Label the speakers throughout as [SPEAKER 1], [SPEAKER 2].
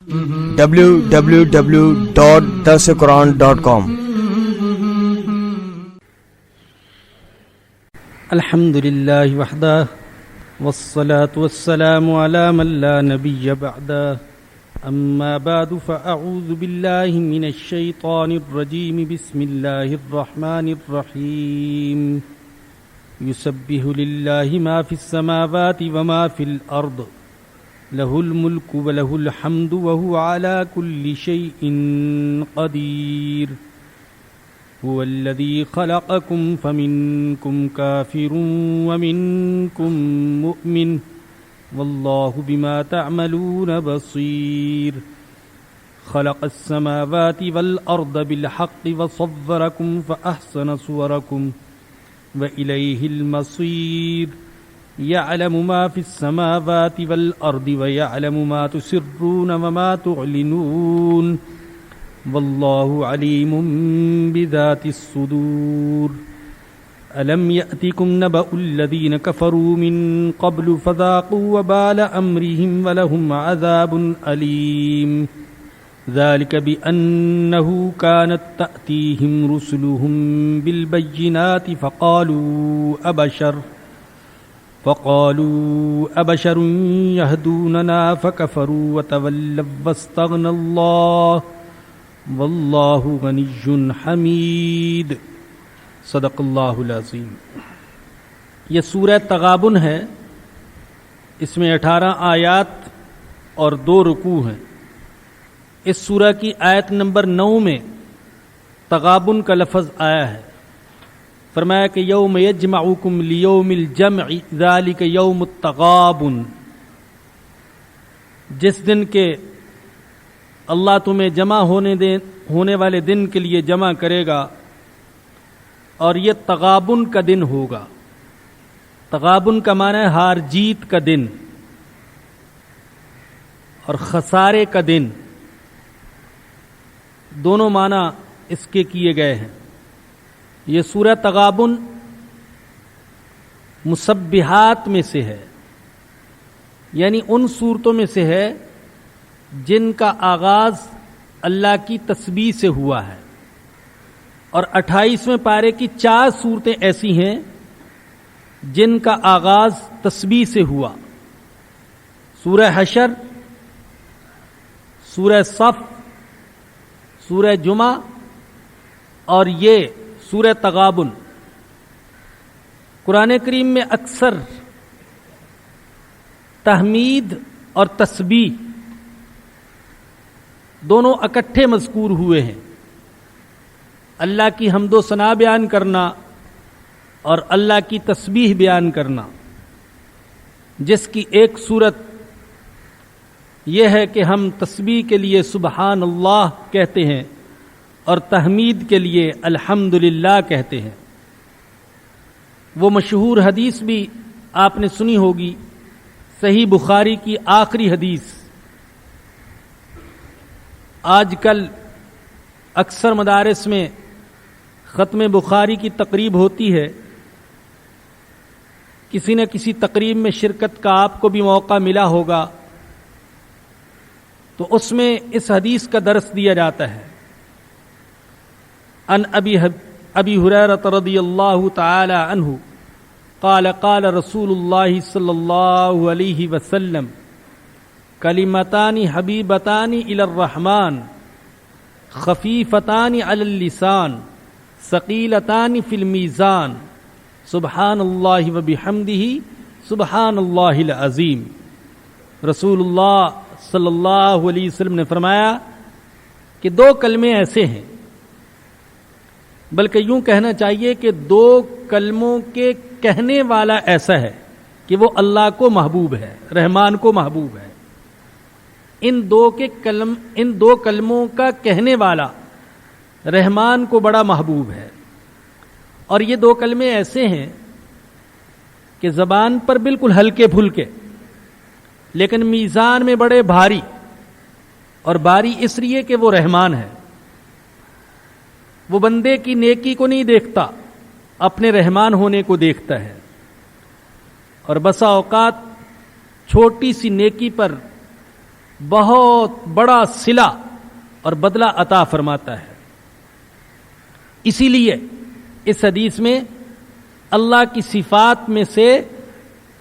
[SPEAKER 1] www.darsequran.com
[SPEAKER 2] الحمد لله وحده والصلاة والسلام على من لا نبي بعده أما بعد فأعوذ بالله من الشيطان الرجيم بسم الله الرحمن الرحيم يسبح لله ما في السماوات وما في الأرض له الملك وله الحمد وهو على كل شيء قدير هو الذي خلقكم فمنكم كافر ومنكم مؤمن والله بما تعملون بصير خلق السماوات والأرض بالحق وصوركم فأحسن صوركم وإليه المصير يعلم ما في السماوات والأرض ويعلم ما تسرون وما تعلنون والله عليم بذات الصدور ألم يأتكم نبأ الذين كفروا من قبل فذاقوا وبال أمرهم ولهم عذاب أليم ذلك بأنه كانت تأتيهم رسلهم بالبينات فقالوا أبشر يهدوننا فكفروا وتولوا واستغنى الله واللہ غنی حمید صدق اللہ العظیم۔ یہ سورہ تغابن ہے، اس میں 18 آیات اور 2 رکوع ہیں۔ اس سورہ کی آیت نمبر 9 میں تغابن کا لفظ آیا ہے۔ فرمایا کہ یوم یجمعکم لیوم الجمع ذالک یوم التغابن، جس دن کے اللہ تمہیں جمع ہونے والے دن کے لیے جمع کرے گا، اور یہ تغابن کا دن ہوگا۔ تغابن کا معنی ہے ہار جیت کا دن اور خسارے کا دن، دونوں معنی اس کے کیے گئے ہیں۔ یہ سورہ تغابن مسبحات میں سے ہے، یعنی ان سورتوں میں سے ہے جن کا آغاز اللہ کی تسبیح سے ہوا ہے، اور 28ویں پارے کی 4 سورتیں ایسی ہیں جن کا آغاز تسبیح سے ہوا۔ سورہ حشر، سورہ صف، سورہ جمعہ اور یہ سورہ تغابن۔ قرآن کریم میں اکثر تحمید اور تسبیح دونوں اکٹھے مذکور ہوئے ہیں۔ اللہ کی حمد و ثنا بیان کرنا اور اللہ کی تسبیح بیان کرنا، جس کی ایک صورت یہ ہے کہ ہم تسبیح کے لیے سبحان اللہ کہتے ہیں اور تحمید کے لیے الحمدللہ کہتے ہیں۔ وہ مشہور حدیث بھی آپ نے سنی ہوگی، صحیح بخاری کی آخری حدیث۔ آج کل اکثر مدارس میں ختم بخاری کی تقریب ہوتی ہے، کسی نہ کسی تقریب میں شرکت کا آپ کو بھی موقع ملا ہوگا، تو اس میں اس حدیث کا درس دیا جاتا ہے۔ عن ابی ہریرہ رضی اللہ تعالی عنہ قال قال رسول اللہ صلی اللہ علیہ وسلم کلمتان حبیبتان الی الرحمن خفیفتان علی اللسان ثقیلتان فی المیزان سبحان اللہ وبحمدہ سبحان اللہ العظیم۔ رسول اللہ صلی اللہ علیہ وسلم نے فرمایا کہ 2 کلمے ایسے ہیں، بلکہ یوں کہنا چاہیے کہ 2 کلموں کے کہنے والا ایسا ہے کہ وہ اللہ کو محبوب ہے، رحمان کو محبوب ہے۔ ان 2 کلموں کا کہنے والا رحمان کو بڑا محبوب ہے، اور یہ 2 کلمے ایسے ہیں کہ زبان پر بالکل ہلکے پھلکے، لیکن میزان میں بڑے بھاری، اور بھاری اس لیے کہ وہ رحمان ہے۔ وہ بندے کی نیکی کو نہیں دیکھتا، اپنے رحمان ہونے کو دیکھتا ہے، اور بسا اوقات چھوٹی سی نیکی پر بہت بڑا صلہ اور بدلہ عطا فرماتا ہے. اسی لیے اس حدیث میں اللہ کی صفات میں سے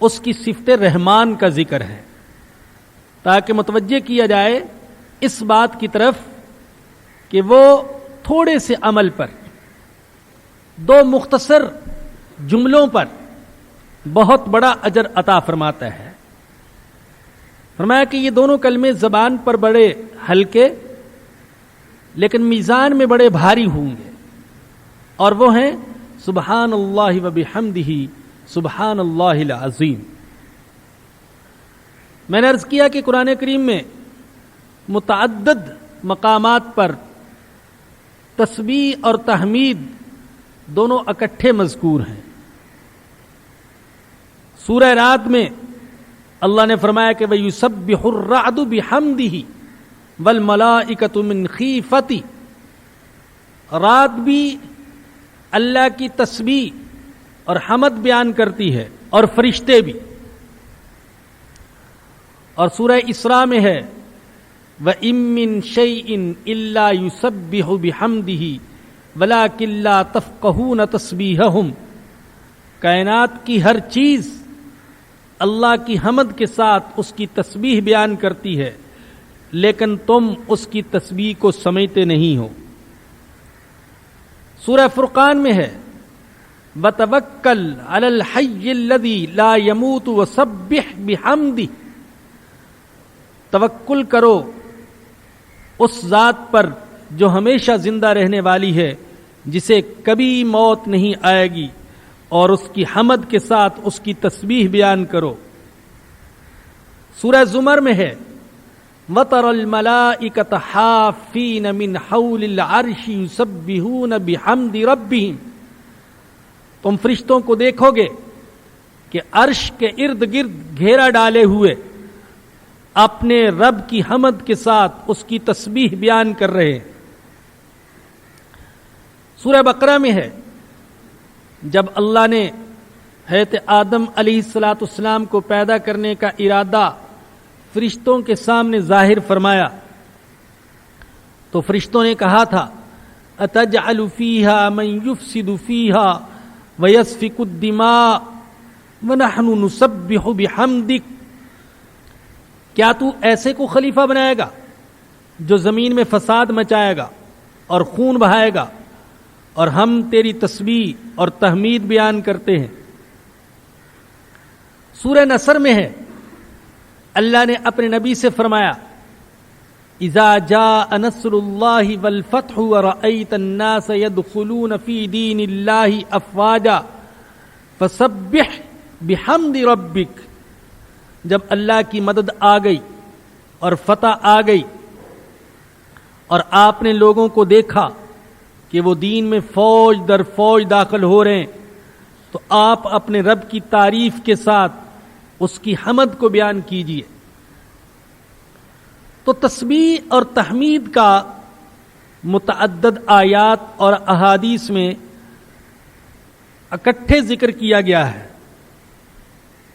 [SPEAKER 2] اس کی صفت رحمان کا ذکر ہے، تاکہ متوجہ کیا جائے اس بات کی طرف کہ وہ تھوڑے سے عمل پر، دو مختصر جملوں پر بہت بڑا اجر عطا فرماتا ہے. فرمایا کہ یہ دونوں کلمے زبان پر بڑے ہلکے لیکن میزان میں بڑے بھاری ہوں گے، اور وہ ہیں سبحان اللہ و بحمدہ سبحان اللہ العظیم. میں نے عرض کیا کہ قرآن کریم میں متعدد مقامات پر تسبیح اور تحمید دونوں اکٹھے مذکور ہیں. سورہ رعد میں اللہ نے فرمایا کہ وَيُسَبِّحُ الرَّعْدُ بِحَمْدِهِ وَالْمَلَائِكَةُ مِنْ خِيفَتِهِ. رات بھی اللہ کی تسبیح اور حمد بیان کرتی ہے اور فرشتے بھی. اور سورہ اسراء میں ہے وَإِن مِّن شَيْءٍ إِلَّا يُسَبِّحُ بِحَمْدِهِ وَلَٰكِن لَّا تَفْقَهُونَ تَسْبِيحَهُمْ. کائنات کی ہر چیز اللہ کی حمد کے ساتھ اس کی تسبیح بیان کرتی ہے، لیکن تم اس کی تسبیح کو سمجھتے نہیں ہو. سورہ فرقان میں ہے وَتَوَكَّلْ عَلَى الْحَيِّ الَّذِي لَا يَمُوتُ وَسَبِّحْ بِحَمْدِهِ. توکل کرو اس ذات پر جو ہمیشہ زندہ رہنے والی ہے، جسے کبھی موت نہیں آئے گی، اور اس کی حمد کے ساتھ اس کی تسبیح بیان کرو. سورہ زمر میں ہے وَتَرَى الْمَلَائِكَةَ حَافِّينَ مِنْ حَوْلِ الْعَرْشِ يُسَبِّحُونَ بِحَمْدِ رَبِّهِمْ. تم فرشتوں کو دیکھو گے کہ عرش کے ارد گرد گھیرا ڈالے ہوئے اپنے رب کی حمد کے ساتھ اس کی تسبیح بیان کر رہے ہیں. سورہ بقرہ میں ہے جب اللہ نے حضرت آدم علیہ الصلاۃ والسلام کو پیدا کرنے کا ارادہ فرشتوں کے سامنے ظاہر فرمایا تو فرشتوں نے کہا تھا أَتَجْعَلُ فِيهَا مَن يُفْسِدُ فِيهَا وَيَسْفِكُ الدِّمَاءَ وَنَحْنُ نُسَبِّحُ بِحَمْدِكَ. کیا تو ایسے کو خلیفہ بنائے گا جو زمین میں فساد مچائے گا اور خون بہائے گا، اور ہم تیری تسبیح اور تحمید بیان کرتے ہیں. سورہ نصر میں ہے اللہ نے اپنے نبی سے فرمایا اذا جاء نصر اللہ والفتح ورأیت الناس يدخلون فی دین اللہ افواجا فسبح بحمد ربک. جب اللہ کی مدد آ گئی اور فتح آ گئی اور آپ نے لوگوں کو دیکھا کہ وہ دین میں فوج در فوج داخل ہو رہے ہیں، تو آپ اپنے رب کی تعریف کے ساتھ اس کی حمد کو بیان کیجیے. تو تسبیح اور تحمید کا متعدد آیات اور احادیث میں اکٹھے ذکر کیا گیا ہے.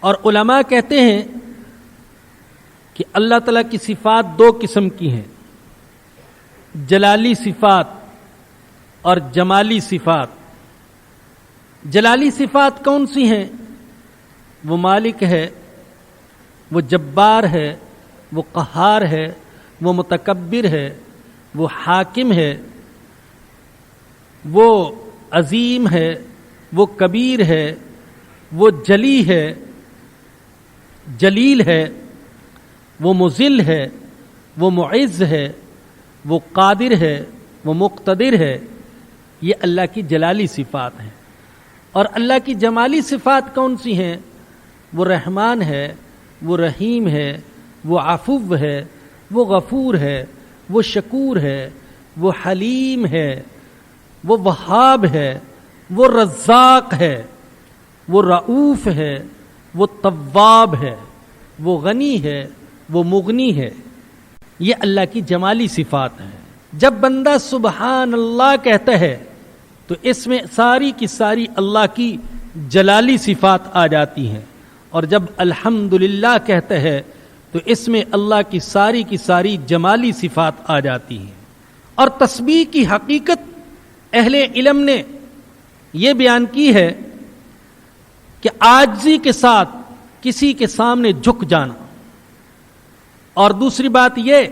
[SPEAKER 2] اور علماء کہتے ہیں کہ اللہ تعالیٰ کی صفات دو قسم کی ہیں، جلالی صفات اور جمالی صفات. جلالی صفات کون سی ہیں؟ وہ مالک ہے، وہ جبار ہے، وہ قہار ہے، وہ متکبر ہے، وہ حاکم ہے، وہ عظیم ہے، وہ کبیر ہے، وہ جلی ہے، جلیل ہے، وہ مذل ہے، وہ معز ہے، وہ قادر ہے، وہ مقتدر ہے. یہ اللہ کی جلالی صفات ہیں. اور اللہ کی جمالی صفات کون سی ہیں؟ وہ رحمان ہے، وہ رحیم ہے، وہ عفو ہے، وہ غفور ہے، وہ شکور ہے، وہ حلیم ہے، وہ وہاب ہے، وہ رزاق ہے، وہ رؤوف ہے، وہ تواب ہے، وہ غنی ہے، وہ مغنی ہے. یہ اللہ کی جمالی صفات ہیں. جب بندہ سبحان اللہ کہتا ہے تو اس میں ساری کی ساری اللہ کی جلالی صفات آ جاتی ہیں، اور جب الحمدللہ کہتا ہے تو تو اس میں اللہ کی ساری جمالی صفات آ جاتی ہیں. اور تسبیح کی حقیقت اہل علم نے یہ بیان کی ہے کہ عاجزی کے ساتھ کسی کے سامنے جھک جانا. اور دوسری بات یہ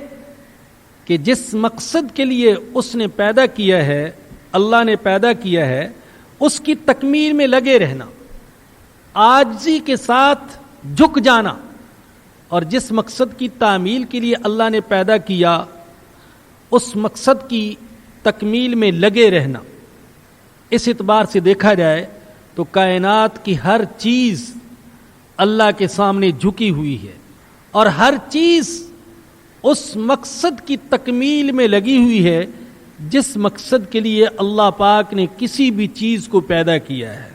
[SPEAKER 2] کہ جس مقصد کے لیے اس نے پیدا کیا ہے، اللہ نے پیدا کیا ہے، اس کی تکمیل میں لگے رہنا. عاجزی کے ساتھ جھک جانا اور جس مقصد کی تعمیل کے لیے اللہ نے پیدا کیا اس مقصد کی تکمیل میں لگے رہنا. اس اعتبار سے دیکھا جائے تو کائنات کی ہر چیز اللہ کے سامنے جھکی ہوئی ہے اور ہر چیز اس مقصد کی تکمیل میں لگی ہوئی ہے جس مقصد کے لیے اللہ پاک نے کسی بھی چیز کو پیدا کیا ہے.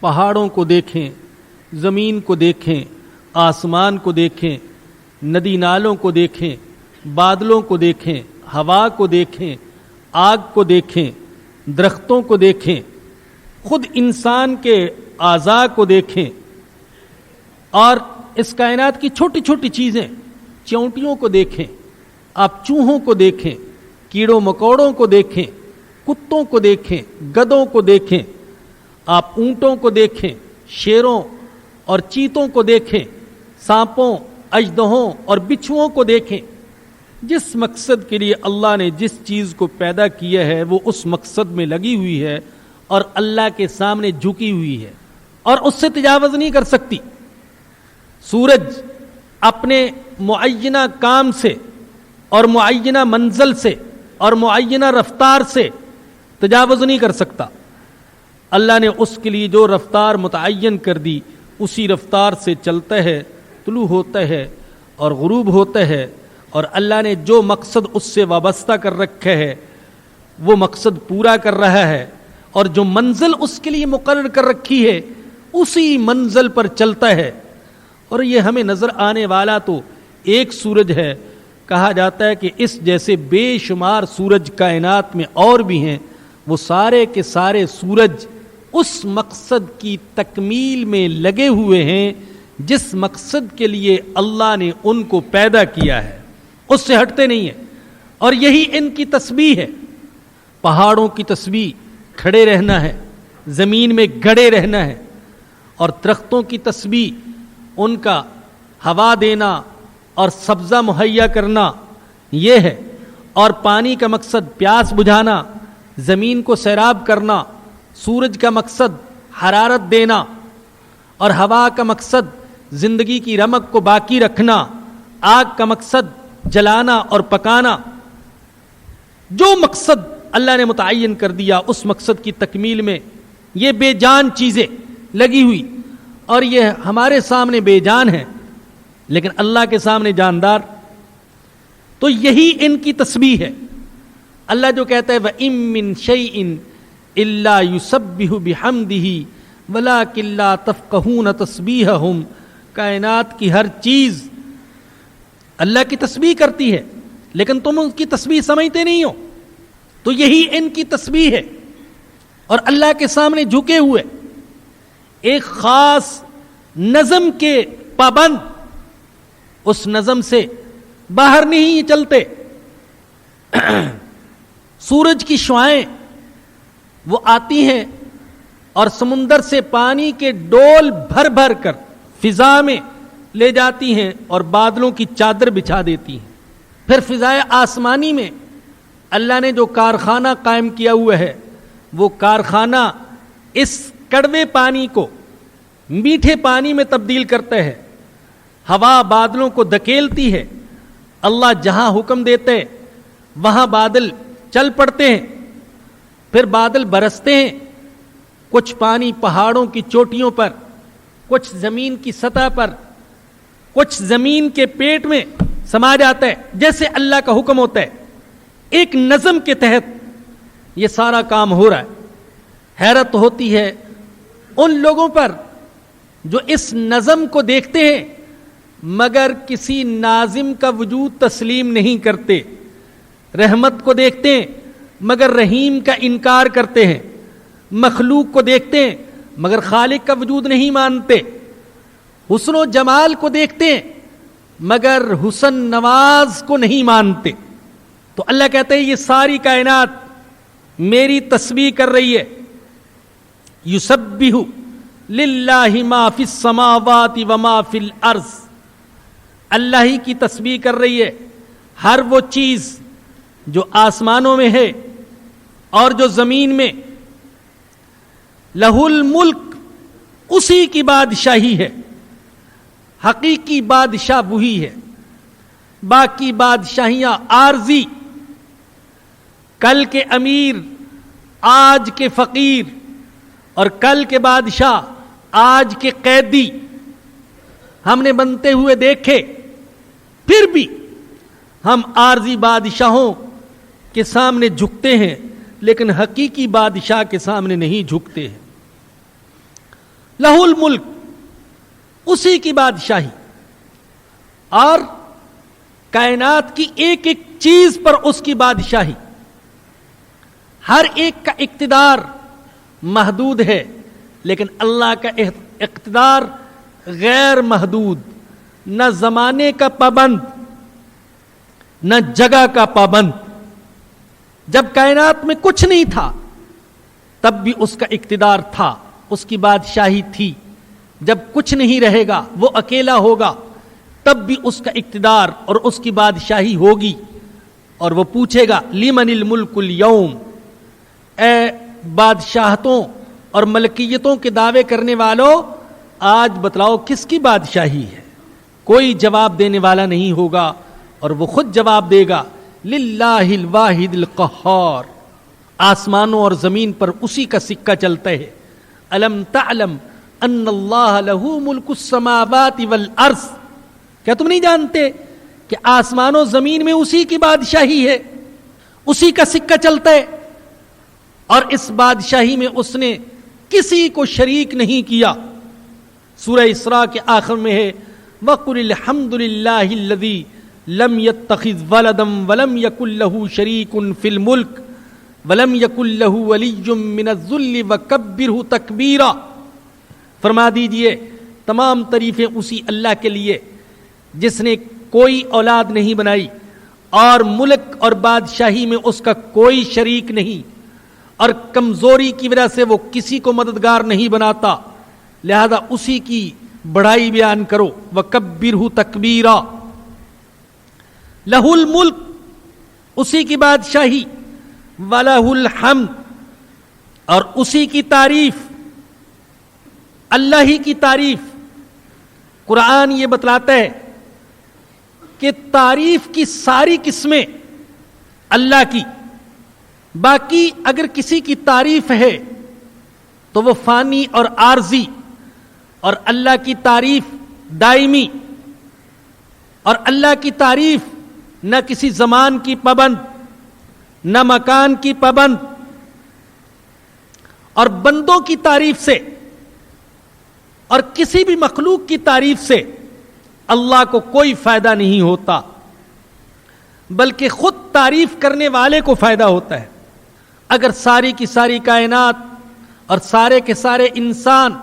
[SPEAKER 2] پہاڑوں کو دیکھیں، زمین کو دیکھیں، آسمان کو دیکھیں، ندی نالوں کو دیکھیں، بادلوں کو دیکھیں، ہوا کو دیکھیں، آگ کو دیکھیں، درختوں کو دیکھیں، خود انسان کے اعضاء کو دیکھیں، اور اس کائنات کی چھوٹی چھوٹی چیزیں، چیونٹیوں کو دیکھیں، آپ چوہوں کو دیکھیں، کیڑوں مکوڑوں کو دیکھیں، کتوں کو دیکھیں، گدوں کو دیکھیں، آپ اونٹوں کو دیکھیں، شیروں اور چیتوں کو دیکھیں، سانپوں، اژدہوں اور بچھوؤں کو دیکھیں. جس مقصد کے لیے اللہ نے جس چیز کو پیدا کیا ہے وہ اس مقصد میں لگی ہوئی ہے اور اللہ کے سامنے جھکی ہوئی ہے اور اس سے تجاوز نہیں کر سکتی. سورج اپنے معینہ کام سے اور معینہ منزل سے اور معینہ رفتار سے تجاوز نہیں کر سکتا. اللہ نے اس کے لیے جو رفتار متعین کر دی اسی رفتار سے چلتا ہے، طلوع ہوتا ہے اور غروب ہوتا ہے، اور اللہ نے جو مقصد اس سے وابستہ کر رکھا ہے وہ مقصد پورا کر رہا ہے، اور جو منزل اس کے لیے مقرر کر رکھی ہے اسی منزل پر چلتا ہے. اور یہ ہمیں نظر آنے والا تو ایک سورج ہے. کہا جاتا ہے کہ اس جیسے بے شمار سورج کائنات میں اور بھی ہیں. وہ سارے کے سارے سورج اس مقصد کی تکمیل میں لگے ہوئے ہیں جس مقصد کے لیے اللہ نے ان کو پیدا کیا ہے، اس سے ہٹتے نہیں ہیں. اور یہی ان کی تسبیح ہے. پہاڑوں کی تسبیح کھڑے رہنا ہے، زمین میں گڑے رہنا ہے، اور درختوں کی تسبیح ان کا ہوا دینا اور سبزہ مہیا کرنا یہ ہے. اور پانی کا مقصد پیاس بجھانا، زمین کو سیراب کرنا. سورج کا مقصد حرارت دینا، اور ہوا کا مقصد زندگی کی رمق کو باقی رکھنا. آگ کا مقصد جلانا اور پکانا. جو مقصد اللہ نے متعین کر دیا اس مقصد کی تکمیل میں یہ بے جان چیزیں لگی ہوئی، اور یہ ہمارے سامنے بے جان ہیں لیکن اللہ کے سامنے جاندار. تو یہی ان کی تسبیح ہے. اللہ جو کہتا ہے وَإِن مِّن شَيْءٍ إِلَّا يُسَبِّحُ بِحَمْدِهِ وَلَٰكِن لَّا تَفْقَهُونَ تَسْبِيحَهُمْ. کائنات کی ہر چیز اللہ کی تسبیح کرتی ہے لیکن تم ان کی تسبیح سمجھتے نہیں ہو. تو یہی ان کی تسبیح ہے. اور اللہ کے سامنے جھکے ہوئے ایک خاص نظم کے پابند، اس نظم سے باہر نہیں چلتے. سورج کی شعاعیں وہ آتی ہیں اور سمندر سے پانی کے ڈول بھر بھر کر فضا میں لے جاتی ہیں اور بادلوں کی چادر بچھا دیتی ہیں. پھر فضائے آسمانی میں اللہ نے جو کارخانہ قائم کیا ہوا ہے وہ کارخانہ اس کڑوے پانی کو میٹھے پانی میں تبدیل کرتا ہے. ہوا بادلوں کو دھکیلتی ہے. اللہ جہاں حکم دیتے وہاں بادل چل پڑتے ہیں. پھر بادل برستے ہیں، کچھ پانی پہاڑوں کی چوٹیوں پر، کچھ زمین کی سطح پر، کچھ زمین کے پیٹ میں سما جاتا ہے جیسے اللہ کا حکم ہوتا ہے. ایک نظم کے تحت یہ سارا کام ہو رہا ہے. حیرت ہوتی ہے ان لوگوں پر جو اس نظم کو دیکھتے ہیں مگر کسی ناظم کا وجود تسلیم نہیں کرتے. رحمت کو دیکھتے ہیں مگر رحیم کا انکار کرتے ہیں. مخلوق کو دیکھتے ہیں مگر خالق کا وجود نہیں مانتے. حسن و جمال کو دیکھتے ہیں مگر حسن نواز کو نہیں مانتے. تو اللہ کہتے ہیں یہ ساری کائنات میری تسبیح کر رہی ہے. یسبح للہ ما فی السماوات وما فی الارض. اللہ ہی کی تسبیح کر رہی ہے ہر وہ چیز جو آسمانوں میں ہے اور جو زمین میں. لہ الملک، اسی کی بادشاہی ہے. حقیقی بادشاہ وہی ہے. باقی بادشاہیاں عارضی، کل کے امیر آج کے فقیر، اور کل کے بادشاہ آج کے قیدی ہم نے بنتے ہوئے دیکھے. پھر بھی ہم عارضی بادشاہوں کے سامنے جھکتے ہیں لیکن حقیقی بادشاہ کے سامنے نہیں جھکتے ہیں. لہ الملک، اسی کی بادشاہی، اور کائنات کی ایک ایک چیز پر اس کی بادشاہی. ہر ایک کا اقتدار محدود ہے لیکن اللہ کا اقتدار غیر محدود. نہ زمانے کا پابند نہ جگہ کا پابند. جب کائنات میں کچھ نہیں تھا تب بھی اس کا اقتدار تھا، اس کی بادشاہی تھی. جب کچھ نہیں رہے گا، وہ اکیلا ہوگا، تب بھی اس کا اقتدار اور اس کی بادشاہی ہوگی. اور وہ پوچھے گا لمن الملک اليوم، اے بادشاہتوں اور ملکیتوں کے دعوے کرنے والوں، آج بتلاؤ کس کی بادشاہی ہے. کوئی جواب دینے والا نہیں ہوگا اور وہ خود جواب دے گا للہ الواحد القہار. آسمانوں اور زمین پر اسی کا سکہ چلتا ہے. الم تعلم ان اللہ لہ ملک السماوات والارض. کیا تم نہیں جانتے کہ آسمانوں زمین میں اسی کی بادشاہی ہے، اسی کا سکہ چلتا ہے، اور اس بادشاہی میں اس نے کسی کو شریک نہیں کیا. سورہ اسراء کے آخر میں ہے وَقُلِ الْحَمْدُ لِلَّهِ الَّذِي لَمْ يَتَّخِذْ وَلَدًا وَلَمْ يَكُنْ لَهُ شَرِيكٌ فِي الْمُلْكِ وَلَمْ يَكُنْ لَهُ وَلِيٌّ مِّنَ الذُّلِّ وَكَبِّرْهُ تَكْبِيرًا. فرما دیجئے تمام تعریفیں اسی اللہ کے لیے جس نے کوئی اولاد نہیں بنائی اور ملک اور بادشاہی میں اس کا کوئی شریک نہیں، اور کمزوری کی وجہ سے وہ کسی کو مددگار نہیں بناتا، لہذا اسی کی بڑائی بیان کرو. وَكَبِّرْهُ تَكْبِيرًا. لَهُ الْمُلْک، اسی کی بادشاہی، وَلَهُ الْحَمْدُ، اور اسی کی تعریف، اللہ ہی کی تعریف. قرآن یہ بتلاتا ہے کہ تعریف کی ساری قسمیں اللہ کی. باقی اگر کسی کی تعریف ہے تو وہ فانی اور عارضی، اور اللہ کی تعریف دائمی. اور اللہ کی تعریف نہ کسی زمان کی پابند نہ مکان کی پابند. اور بندوں کی تعریف سے اور کسی بھی مخلوق کی تعریف سے اللہ کو کوئی فائدہ نہیں ہوتا، بلکہ خود تعریف کرنے والے کو فائدہ ہوتا ہے. اگر ساری کی ساری کائنات اور سارے کے سارے انسان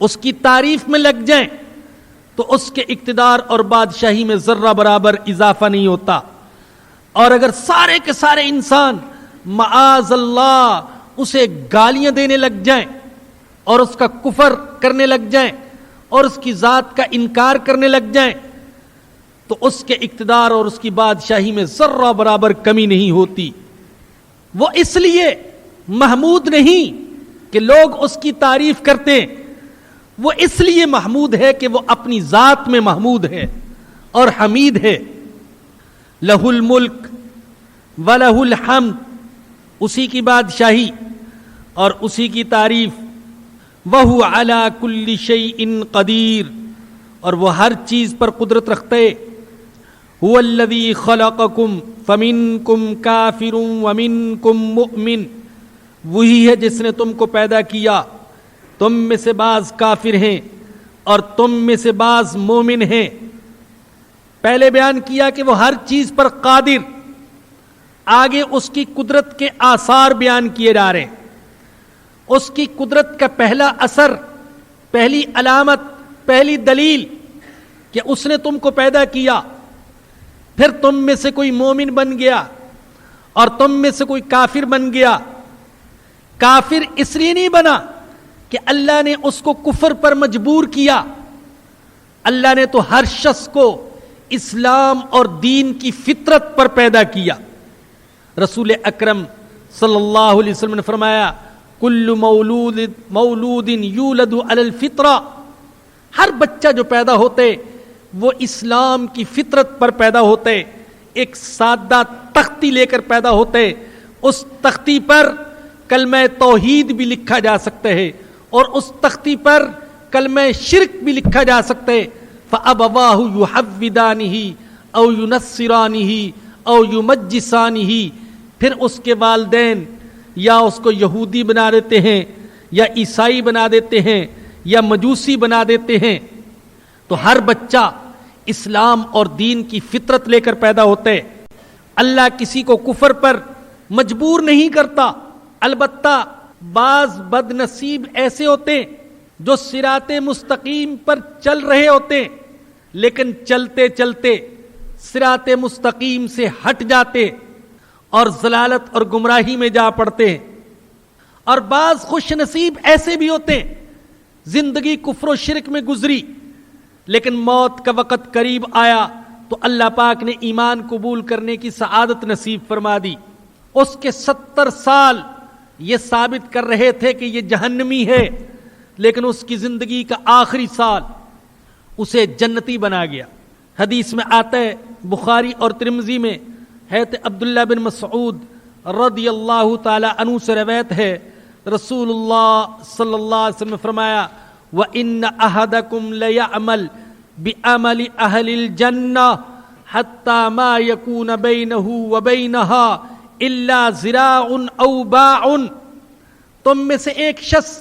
[SPEAKER 2] اس کی تعریف میں لگ جائیں تو اس کے اقتدار اور بادشاہی میں ذرہ برابر اضافہ نہیں ہوتا. اور اگر سارے کے سارے انسان معاذ اللہ اسے گالیاں دینے لگ جائیں اور اس کا کفر کرنے لگ جائیں اور اس کی ذات کا انکار کرنے لگ جائیں تو اس کے اقتدار اور اس کی بادشاہی میں ذرہ برابر کمی نہیں ہوتی. وہ اس لیے محمود نہیں کہ لوگ اس کی تعریف کرتے ہیں، وہ اس لیے محمود ہے کہ وہ اپنی ذات میں محمود ہے اور حمید ہے. لہ الملک ولہ الحمد، اسی کی بادشاہی اور اسی کی تعریف. وہو علی کل شیء قدیر، اور وہ ہر چیز پر قدرت رکھتے. هو الذی خلقکم فمنکم کافر ومنکم مؤمن، وہی ہے جس نے تم کو پیدا کیا، تم میں سے بعض کافر ہیں اور تم میں سے بعض مومن ہیں. پہلے بیان کیا کہ وہ ہر چیز پر قادر، آگے اس کی قدرت کے آثار بیان کیے جا رہے ہیں. اس کی قدرت کا پہلا اثر، پہلی علامت، پہلی دلیل کہ اس نے تم کو پیدا کیا، پھر تم میں سے کوئی مومن بن گیا اور تم میں سے کوئی کافر بن گیا۔ کافر اس لیے نہیں بنا کہ اللہ نے اس کو کفر پر مجبور کیا، اللہ نے تو ہر شخص کو اسلام اور دین کی فطرت پر پیدا کیا۔ رسول اکرم صلی اللہ علیہ وسلم نے فرمایا کل مولود یولد علی الفطرہ، ہر بچہ جو پیدا ہوتے وہ اسلام کی فطرت پر پیدا ہوتے، ایک سادہ تختی لے کر پیدا ہوتے، اس تختی پر کلمہ توحید بھی لکھا جا سکتے ہے اور اس تختی پر کلمہ شرک بھی لکھا جا سکتے۔ فَأَبَوَاهُ يُحَوِّدَانِهِ أَوْ يُنَصِّرَانِهِ أَوْ يُمَجِّسَانِهِ، پھر اس کے والدین یا اس کو یہودی بنا دیتے ہیں یا عیسائی بنا دیتے ہیں یا مجوسی بنا دیتے ہیں۔ تو ہر بچہ اسلام اور دین کی فطرت لے کر پیدا ہوتے، اللہ کسی کو کفر پر مجبور نہیں کرتا۔ البتہ بعض بد نصیب ایسے ہوتے جو صراط مستقیم پر چل رہے ہوتے لیکن چلتے چلتے صراط مستقیم سے ہٹ جاتے اور ضلالت اور گمراہی میں جا پڑتے ہیں، اور بعض خوش نصیب ایسے بھی ہوتے زندگی کفر و شرک میں گزری لیکن موت کا وقت قریب آیا تو اللہ پاک نے ایمان قبول کرنے کی سعادت نصیب فرما دی۔ اس کے 70 سال یہ ثابت کر رہے تھے کہ یہ جہنمی ہے، لیکن اس کی زندگی کا آخری سال اسے جنتی بنا گیا۔ حدیث میں آتا ہے، بخاری اور ترمذی میں ہے، عبداللہ بن مسعود رضی اللہ تعالی عنہ سے روایت ہے، رسول اللہ صلی اللہ علیہ وسلم نے فرمایا وَإِنَّ أَحَدَكُمْ لَيَعْمَلْ بِعَمَلِ أَهْلِ الْجَنَّةِ حَتَّى مَا يَكُونَ بَيْنَهُ وَبَيْنَهَا إِلَّا ذِرَاعٌ أَوْ بَاعٌ، تم میں سے ایک شخص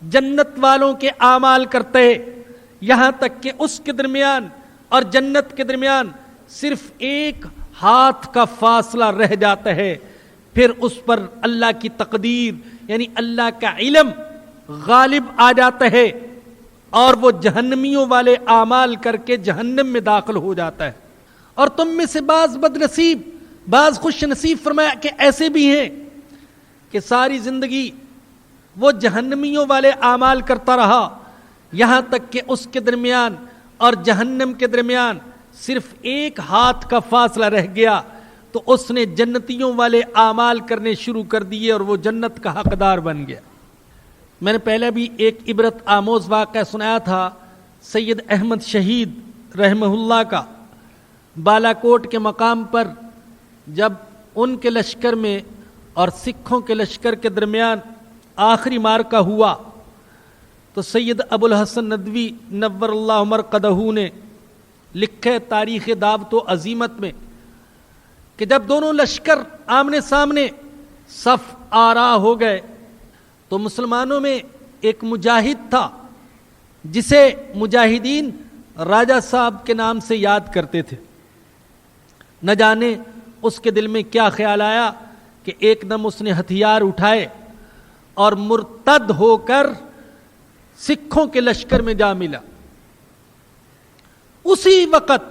[SPEAKER 2] جنت والوں کے اعمال کرتے یہاں تک کہ اس کے درمیان اور جنت کے درمیان صرف ایک ہاتھ کا فاصلہ رہ جاتا ہے، پھر اس پر اللہ کی تقدیر یعنی اللہ کا علم غالب آ جاتا ہے اور وہ جہنمیوں والے اعمال کر کے جہنم میں داخل ہو جاتا ہے۔ اور تم میں سے بعض بد نصیب، بعض خوش نصیب فرمایا کہ ایسے بھی ہیں کہ ساری زندگی وہ جہنمیوں والے اعمال کرتا رہا یہاں تک کہ اس کے درمیان اور جہنم کے درمیان صرف ایک ہاتھ کا فاصلہ رہ گیا تو اس نے جنتیوں والے اعمال کرنے شروع کر دیے اور وہ جنت کا حقدار بن گیا۔ میں نے پہلے بھی ایک عبرت آموز واقعہ سنایا تھا سید احمد شہید رحمہ اللہ کا۔ بالا کوٹ کے مقام پر جب ان کے لشکر میں اور سکھوں کے لشکر کے درمیان آخری معرکہ ہوا تو سید ابو الحسن ندوی نور اللہ مرقدہ نے لکھے تاریخ دعوت و عزیمت میں کہ جب دونوں لشکر آمنے سامنے صف آرا ہو گئے تو مسلمانوں میں ایک مجاہد تھا جسے مجاہدین راجہ صاحب کے نام سے یاد کرتے تھے۔ نہ جانے اس کے دل میں کیا خیال آیا کہ ایک دم اس نے ہتھیار اٹھائے اور مرتد ہو کر سکھوں کے لشکر میں جا ملا۔ اسی وقت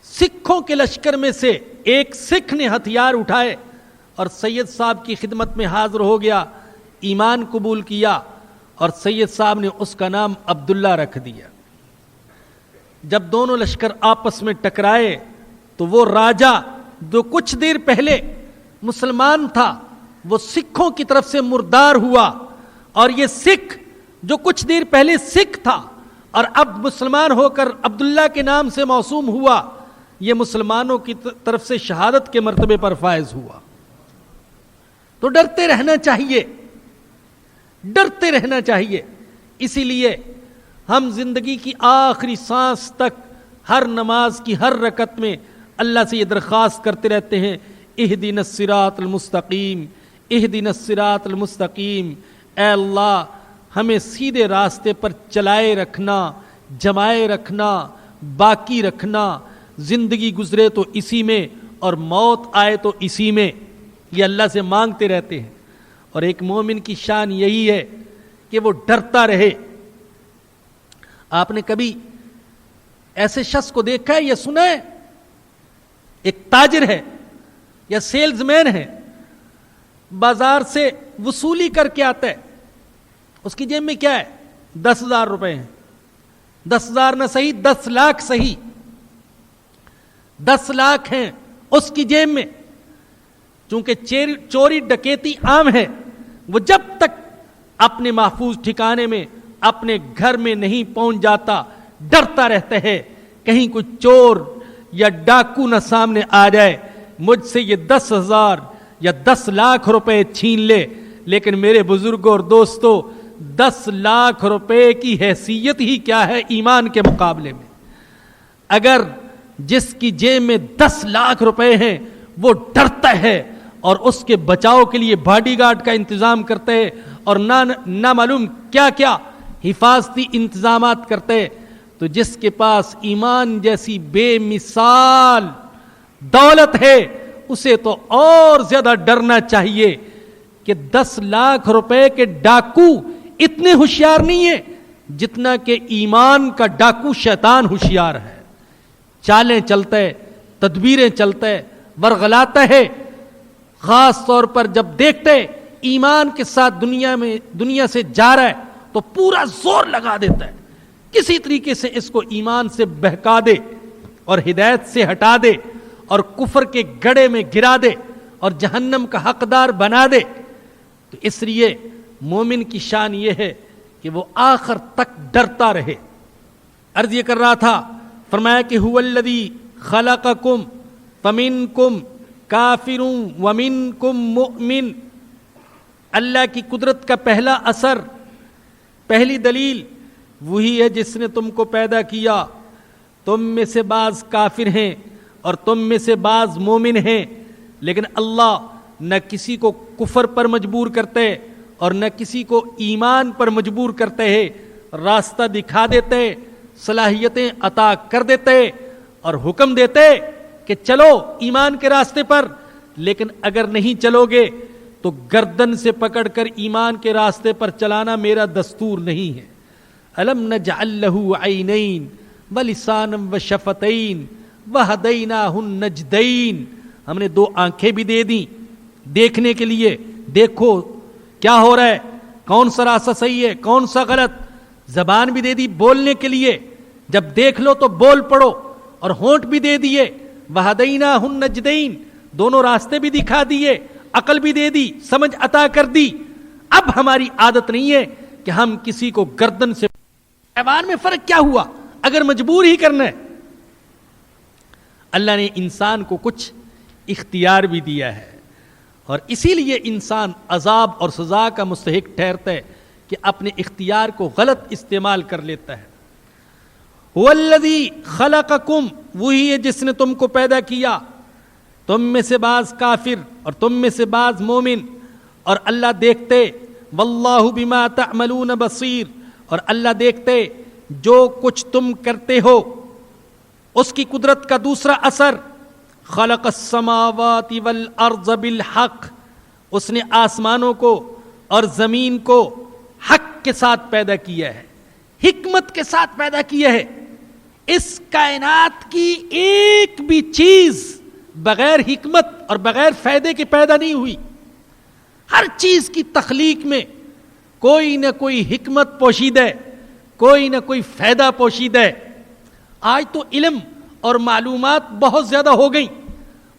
[SPEAKER 2] سکھوں کے لشکر میں سے ایک سکھ نے ہتھیار اٹھائے اور سید صاحب کی خدمت میں حاضر ہو گیا، ایمان قبول کیا اور سید صاحب نے اس کا نام عبداللہ رکھ دیا۔ جب دونوں لشکر آپس میں ٹکرائے تو وہ راجہ جو کچھ دیر پہلے مسلمان تھا وہ سکھوں کی طرف سے مردار ہوا، اور یہ سکھ جو کچھ دیر پہلے سکھ تھا اور اب مسلمان ہو کر عبداللہ کے نام سے موسوم ہوا، یہ مسلمانوں کی طرف سے شہادت کے مرتبے پر فائز ہوا۔ تو ڈرتے رہنا چاہیے، ڈرتے رہنا چاہیے۔ اسی لیے ہم زندگی کی آخری سانس تک ہر نماز کی ہر رکعت میں اللہ سے یہ درخواست کرتے رہتے ہیں اہدنا الصراط المستقیم، اہدنا الصراط المستقیم، اے اللہ ہمیں سیدھے راستے پر چلائے رکھنا، جمائے رکھنا، باقی رکھنا، زندگی گزرے تو اسی میں اور موت آئے تو اسی میں، یہ اللہ سے مانگتے رہتے ہیں۔ اور ایک مومن کی شان یہی ہے کہ وہ ڈرتا رہے۔ آپ نے کبھی ایسے شخص کو دیکھا ہے یا سنا ہے؟ ایک تاجر ہے یا سیلز مین ہے, بازار سے وصولی کر کے آتا ہے, اس کی جیب میں کیا ہے؟ 10,000 روپے ہیں. 10,000 نہ صحیح, 10 لاکھ صحیح, 10 لاکھ ہیں اس کی جیب میں. چونکہ چوری ڈکیتی عام ہے, وہ جب تک اپنے محفوظ ٹھکانے میں اپنے گھر میں نہیں پہنچ جاتا ڈرتا رہتا ہے کہیں کوئی چور یا ڈاکو نہ سامنے آ جائے, مجھ سے یہ 10,000 یا 10 لاکھ روپے چھین لے. لیکن میرے بزرگوں اور دوستوں, 10 لاکھ روپے کی حیثیت ہی کیا ہے ایمان کے مقابلے میں. اگر جس کی جیب میں 10 لاکھ روپے ہیں وہ ڈرتا ہے اور اس کے بچاؤ کے لیے باڈی گارڈ کا انتظام کرتے ہیں اور نہ معلوم کیا کیا حفاظتی انتظامات کرتے ہیں, تو جس کے پاس ایمان جیسی بے مثال دولت ہے اسے تو اور زیادہ ڈرنا چاہیے کہ 10 لاکھ روپے کے ڈاکو اتنے ہوشیار نہیں ہیں جتنا کہ ایمان کا ڈاکو شیطان ہوشیار ہے. چالیں چلتے, تدبیریں چلتے, ورغلاتا ہے. خاص طور پر جب دیکھتے ایمان کے ساتھ دنیا سے جا رہا ہے تو پورا زور لگا دیتا ہے, کسی طریقے سے اس کو ایمان سے بہکا دے اور ہدایت سے ہٹا دے اور کفر کے گڑھے میں گرا دے اور جہنم کا حقدار بنا دے. تو اس لیے مومن کی شان یہ ہے کہ وہ آخر تک ڈرتا رہے. عرض یہ کر رہا تھا, فرمایا کہ هو الذی خلقکم فمنکم کافر ومنکم مؤمن. اللہ کی قدرت کا پہلا اثر, پہلی دلیل وہی ہے جس نے تم کو پیدا کیا. تم میں سے بعض کافر ہیں اور تم میں سے بعض مومن ہیں, لیکن اللہ نہ کسی کو کفر پر مجبور کرتے اور نہ کسی کو ایمان پر مجبور کرتے ہیں. راستہ دکھا دیتے, صلاحیتیں عطا کر دیتے اور حکم دیتے کہ چلو ایمان کے راستے پر, لیکن اگر نہیں چلو گے تو گردن سے پکڑ کر ایمان کے راستے پر چلانا میرا دستور نہیں ہے. الم نجعل له عینین ولسانا وشفتین وہدیناہ النجدین. ہم نے 2 آنکھیں بھی دے دیں دیکھنے کے لیے, دیکھو کیا ہو رہا ہے, کون سا راستہ صحیح ہے کون سا غلط. زبان بھی دے دی بولنے کے لیے, جب دیکھ لو تو بول پڑو, اور ہونٹ بھی دے دیے. وہدیناہ النجدین, دونوں راستے بھی دکھا دیے, عقل بھی دے دی, سمجھ عطا کر دی. اب ہماری عادت نہیں ہے کہ ہم کسی کو گردن سے. حیوان میں فرق کیا ہوا اگر مجبور ہی کرنا ہے؟ اللہ نے انسان کو کچھ اختیار بھی دیا ہے, اور اسی لیے انسان عذاب اور سزا کا مستحق ٹھہرتا ہے کہ اپنے اختیار کو غلط استعمال کر لیتا ہے. هو الذی خلقکم, وہی ہے جس نے تم کو پیدا کیا, تم میں سے بعض کافر اور تم میں سے بعض مومن, اور اللہ دیکھتے. واللہ بما تعملون بصیر, اور اللہ دیکھتے جو کچھ تم کرتے ہو. اس کی قدرت کا دوسرا اثر, خلق السماوات والارض بالحق, اس نے آسمانوں کو اور زمین کو حق کے ساتھ پیدا کیا ہے, حکمت کے ساتھ پیدا کیا ہے. اس کائنات کی ایک بھی چیز بغیر حکمت اور بغیر فائدے کے پیدا نہیں ہوئی. ہر چیز کی تخلیق میں کوئی نہ کوئی حکمت پوشیدہ ہے, کوئی نہ کوئی فائدہ پوشیدہ ہے. آج تو علم اور معلومات بہت زیادہ ہو گئی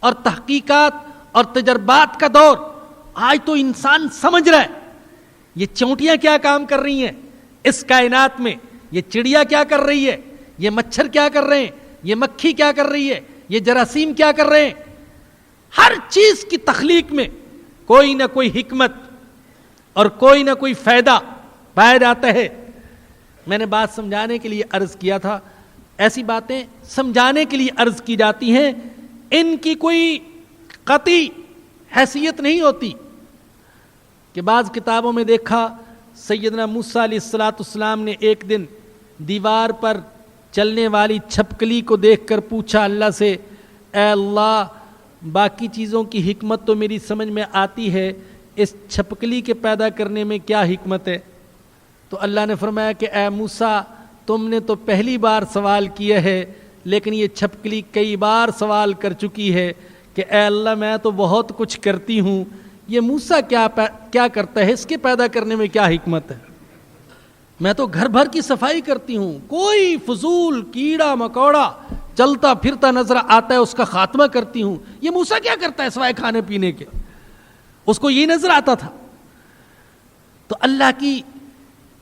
[SPEAKER 2] اور تحقیقات اور تجربات کا دور. آج تو انسان سمجھ رہا ہے یہ چونٹیاں کیا کام کر رہی ہیں اس کائنات میں, یہ چڑیا کیا کر رہی ہے, یہ مچھر کیا کر رہے ہیں, یہ مکھی کیا کر رہی ہے, یہ جراثیم کیا کر رہے ہیں. ہر چیز کی تخلیق میں کوئی نہ کوئی حکمت اور کوئی نہ کوئی فائدہ پایا جاتا ہے. میں نے بات سمجھانے کے لیے عرض کیا تھا, ایسی باتیں سمجھانے کے لیے عرض کی جاتی ہیں, ان کی کوئی قطعی حیثیت نہیں ہوتی. کہ بعض کتابوں میں دیکھا سیدنا موسیٰ علیہ السلام نے ایک دن دیوار پر چلنے والی چھپکلی کو دیکھ کر پوچھا اللہ سے, اے اللہ باقی چیزوں کی حکمت تو میری سمجھ میں آتی ہے, اس چھپکلی کے پیدا کرنے میں کیا حکمت ہے؟ تو اللہ نے فرمایا کہ اے موسیٰ تم نے تو پہلی بار سوال کیا ہے، لیکن یہ چھپکلی کئی بار سوال کر چکی ہے کہ اے اللہ میں تو بہت کچھ کرتی ہوں، یہ موسیٰ کیا کرتا ہے، اس کے پیدا کرنے میں کیا حکمت ہے؟ میں تو گھر بھر کی صفائی کرتی ہوں، کوئی فضول کیڑا مکوڑا چلتا پھرتا نظر آتا ہے اس کا خاتمہ کرتی ہوں، یہ موسیٰ کیا کرتا ہے سوائے کھانے پینے کے؟ اس کو یہ نظر آتا تھا۔ تو اللہ کی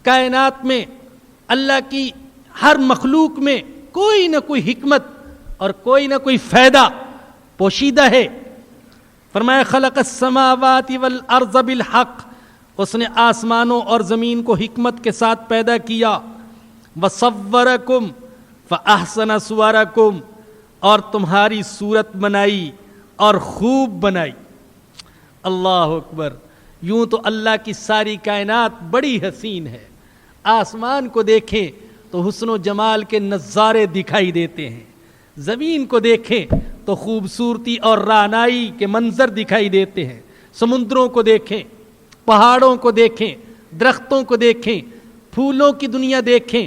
[SPEAKER 2] کائنات میں، اللہ کی ہر مخلوق میں کوئی نہ کوئی حکمت اور کوئی نہ کوئی فائدہ پوشیدہ ہے۔ فرمایا خلق السماوات والارض بالحق، اس نے آسمانوں اور زمین کو حکمت کے ساتھ پیدا کیا۔ وصورکم فاحسن صورکم، اور تمہاری صورت بنائی اور خوب بنائی۔ اللہ اکبر! یوں تو اللہ کی ساری کائنات بڑی حسین ہے، آسمان کو دیکھیں تو حسن و جمال کے نظارے دکھائی دیتے ہیں، زمین کو دیکھیں تو خوبصورتی اور رعنائی کے منظر دکھائی دیتے ہیں، سمندروں کو دیکھیں، پہاڑوں کو دیکھیں، درختوں کو دیکھیں، پھولوں کی دنیا دیکھیں،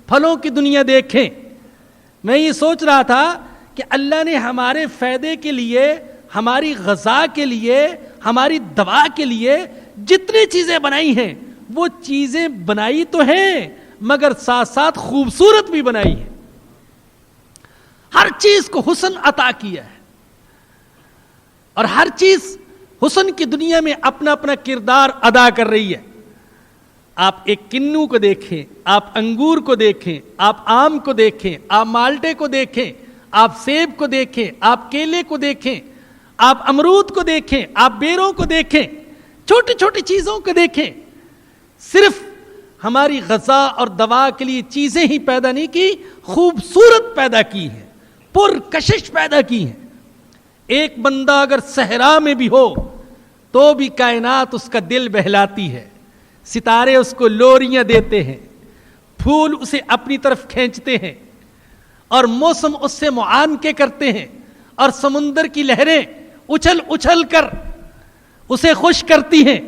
[SPEAKER 2] پھلوں کی دنیا دیکھیں۔ میں یہ سوچ رہا تھا کہ اللہ نے ہمارے فائدے کے لیے، ہماری غذا کے لیے، ہماری دوا کے لیے جتنی چیزیں بنائی ہیں، وہ چیزیں بنائی تو ہیں مگر ساتھ ساتھ خوبصورت بھی بنائی ہیں۔ ہر چیز کو حسن عطا کیا ہے، اور ہر چیز حسن کی دنیا میں اپنا اپنا کردار ادا کر رہی ہے۔ آپ ایک کنو کو دیکھیں، آپ انگور کو دیکھیں، آپ آم کو دیکھیں، آپ مالٹے کو دیکھیں، آپ سیب کو دیکھیں، آپ کیلے کو دیکھیں، آپ امرود کو دیکھیں، آپ بیروں کو دیکھیں، چھوٹی چھوٹی چیزوں کو دیکھیں۔ صرف ہماری غذا اور دوا کے لیے چیزیں ہی پیدا نہیں کی، خوبصورت پیدا کی ہیں، پرکشش پیدا کی ہیں۔ ایک بندہ اگر صحرا میں بھی ہو تو بھی کائنات اس کا دل بہلاتی ہے، ستارے اس کو لوریاں دیتے ہیں، پھول اسے اپنی طرف کھینچتے ہیں، اور موسم اس سے معانقے کرتے ہیں، اور سمندر کی لہریں اچھل اچھل کر اسے خوش کرتی ہیں،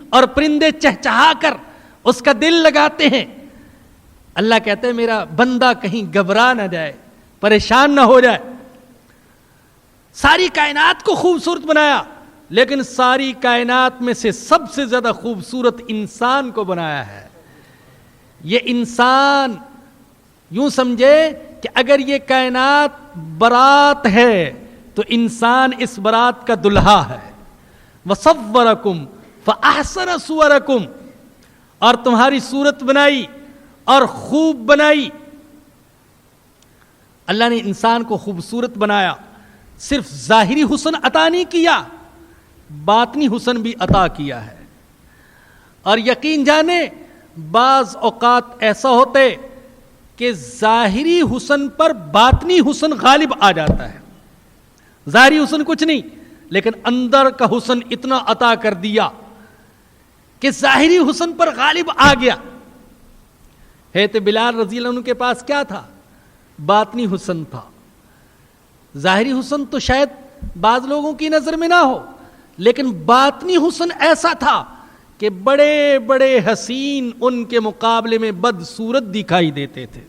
[SPEAKER 2] اور پرندے چہچہا کر اس کا دل لگاتے ہیں۔ اللہ کہتے ہیں میرا بندہ کہیں گھبرا نہ جائے، پریشان نہ ہو جائے۔ ساری کائنات کو خوبصورت بنایا، لیکن ساری کائنات میں سے سب سے زیادہ خوبصورت انسان کو بنایا ہے۔ یہ انسان یوں سمجھے کہ اگر یہ کائنات برات ہے تو انسان اس برات کا دلہا ہے۔ وصورکم فاحسن صورکم، اور تمہاری صورت بنائی اور خوب بنائی۔ اللہ نے انسان کو خوبصورت بنایا، صرف ظاہری حسن عطا نہیں کیا، باطنی حسن بھی عطا کیا ہے۔ اور یقین جانے بعض اوقات ایسا ہوتے کہ ظاہری حسن پر باطنی حسن غالب آ جاتا ہے۔ ظاہری حسن کچھ نہیں، لیکن اندر کا حسن اتنا عطا کر دیا کہ ظاہری حسن پر غالب آ گیا۔ حضرت بلال رضی اللہ عنہ کے پاس کیا تھا؟ باطنی حسن تھا۔ ظاہری حسن تو شاید بعض لوگوں کی نظر میں نہ ہو، لیکن باطنی حسن ایسا تھا کہ بڑے بڑے حسین ان کے مقابلے میں بدصورت دکھائی دیتے تھے۔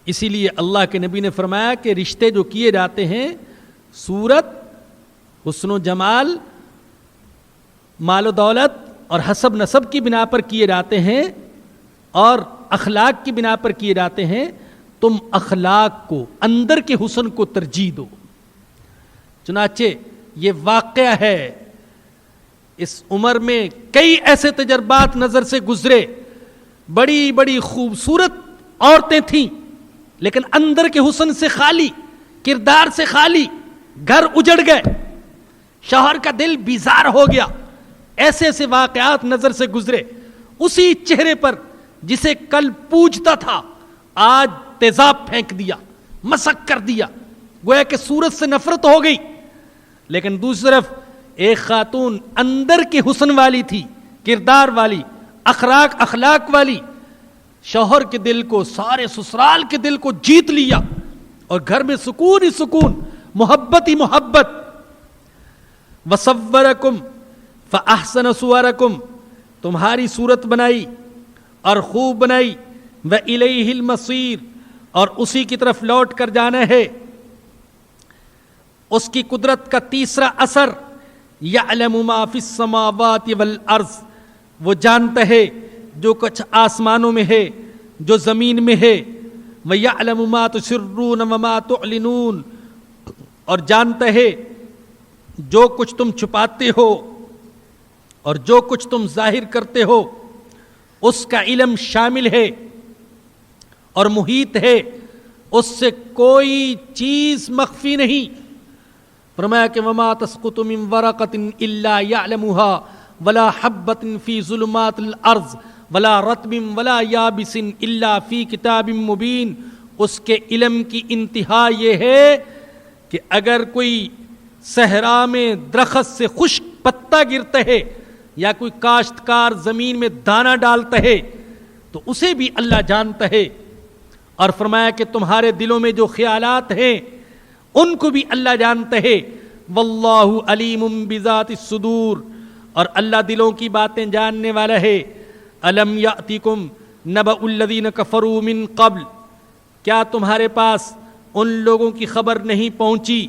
[SPEAKER 2] اسی لیے اللہ کے نبی نے فرمایا کہ رشتے جو کیے جاتے ہیں صورت، حسن و جمال، مال و دولت اور حسب نسب کی بنا پر کیے جاتے ہیں، اور اخلاق کی بنا پر کیے جاتے ہیں۔ تم اخلاق کو، اندر کے حسن کو ترجیح دو۔ چنانچہ یہ واقعہ ہے، اس عمر میں کئی ایسے تجربات نظر سے گزرے، بڑی بڑی خوبصورت عورتیں تھیں لیکن اندر کے حسن سے خالی، کردار سے خالی، گھر اجڑ گئے، شوہر کا دل بیزار ہو گیا۔ ایسے ایسے واقعات نظر سے گزرے۔ اسی چہرے پر جسے کل پوجتا تھا آج تیزاب پھینک دیا، مسخ کر دیا، گویا کہ صورت سے نفرت ہو گئی۔ لیکن دوسری طرف ایک خاتون اندر کے حسن والی تھی، کردار والی، اخلاق والی، شوہر کے دل کو، سارے سسرال کے دل کو جیت لیا، اور گھر میں سکون ہی سکون، محبت ہی محبت۔ وصورکم فاحسن صورکم، تمہاری صورت بنائی اور خوب بنائی، وَإِلَيْهِ الْمَصِيرُ اور اسی کی طرف لوٹ کر جانا ہے۔ اس کی قدرت کا تیسرا اثر يَعْلَمُ مَا فِي السَّمَاوَاتِ وَالْأَرْضِ، وہ جانتا ہے جو کچھ آسمانوں میں ہے، جو زمین میں ہے۔ وَيَعْلَمُ مَا تُسِرُّونَ وَمَا تُعْلِنُونَ اور جانتا ہے جو کچھ تم چھپاتے ہو اور جو کچھ تم ظاہر کرتے ہو، اس کا علم شامل ہے اور محیط ہے، اس سے کوئی چیز مخفی نہیں۔ فرمایا کہ وَمَا تَسْقُطُ مِن وَرَقَةٍ إِلَّا يَعْلَمُهَا وَلَا حَبَّةٍ فِي ظُلُمَاتِ الْأَرْضِ وَلَا رَطْبٍ وَلَا يَابِسٍ إِلَّا فِي كِتَابٍ مُبِينٍ۔ اس کے علم کی انتہا یہ ہے کہ اگر کوئی صحرا میں درخت سے خشک پتا گرتا ہے یا کوئی کاشتکار زمین میں دانہ ڈالتا ہے تو اسے بھی اللہ جانتا ہے، اور فرمایا کہ تمہارے دلوں میں جو خیالات ہیں ان کو بھی اللہ جانتا ہے۔ واللہ علیم بذات الصدور اور اللہ دلوں کی باتیں جاننے والا ہے۔ الم یاتکم نبأ الذین کفروا من قبل، کیا تمہارے پاس ان لوگوں کی خبر نہیں پہنچی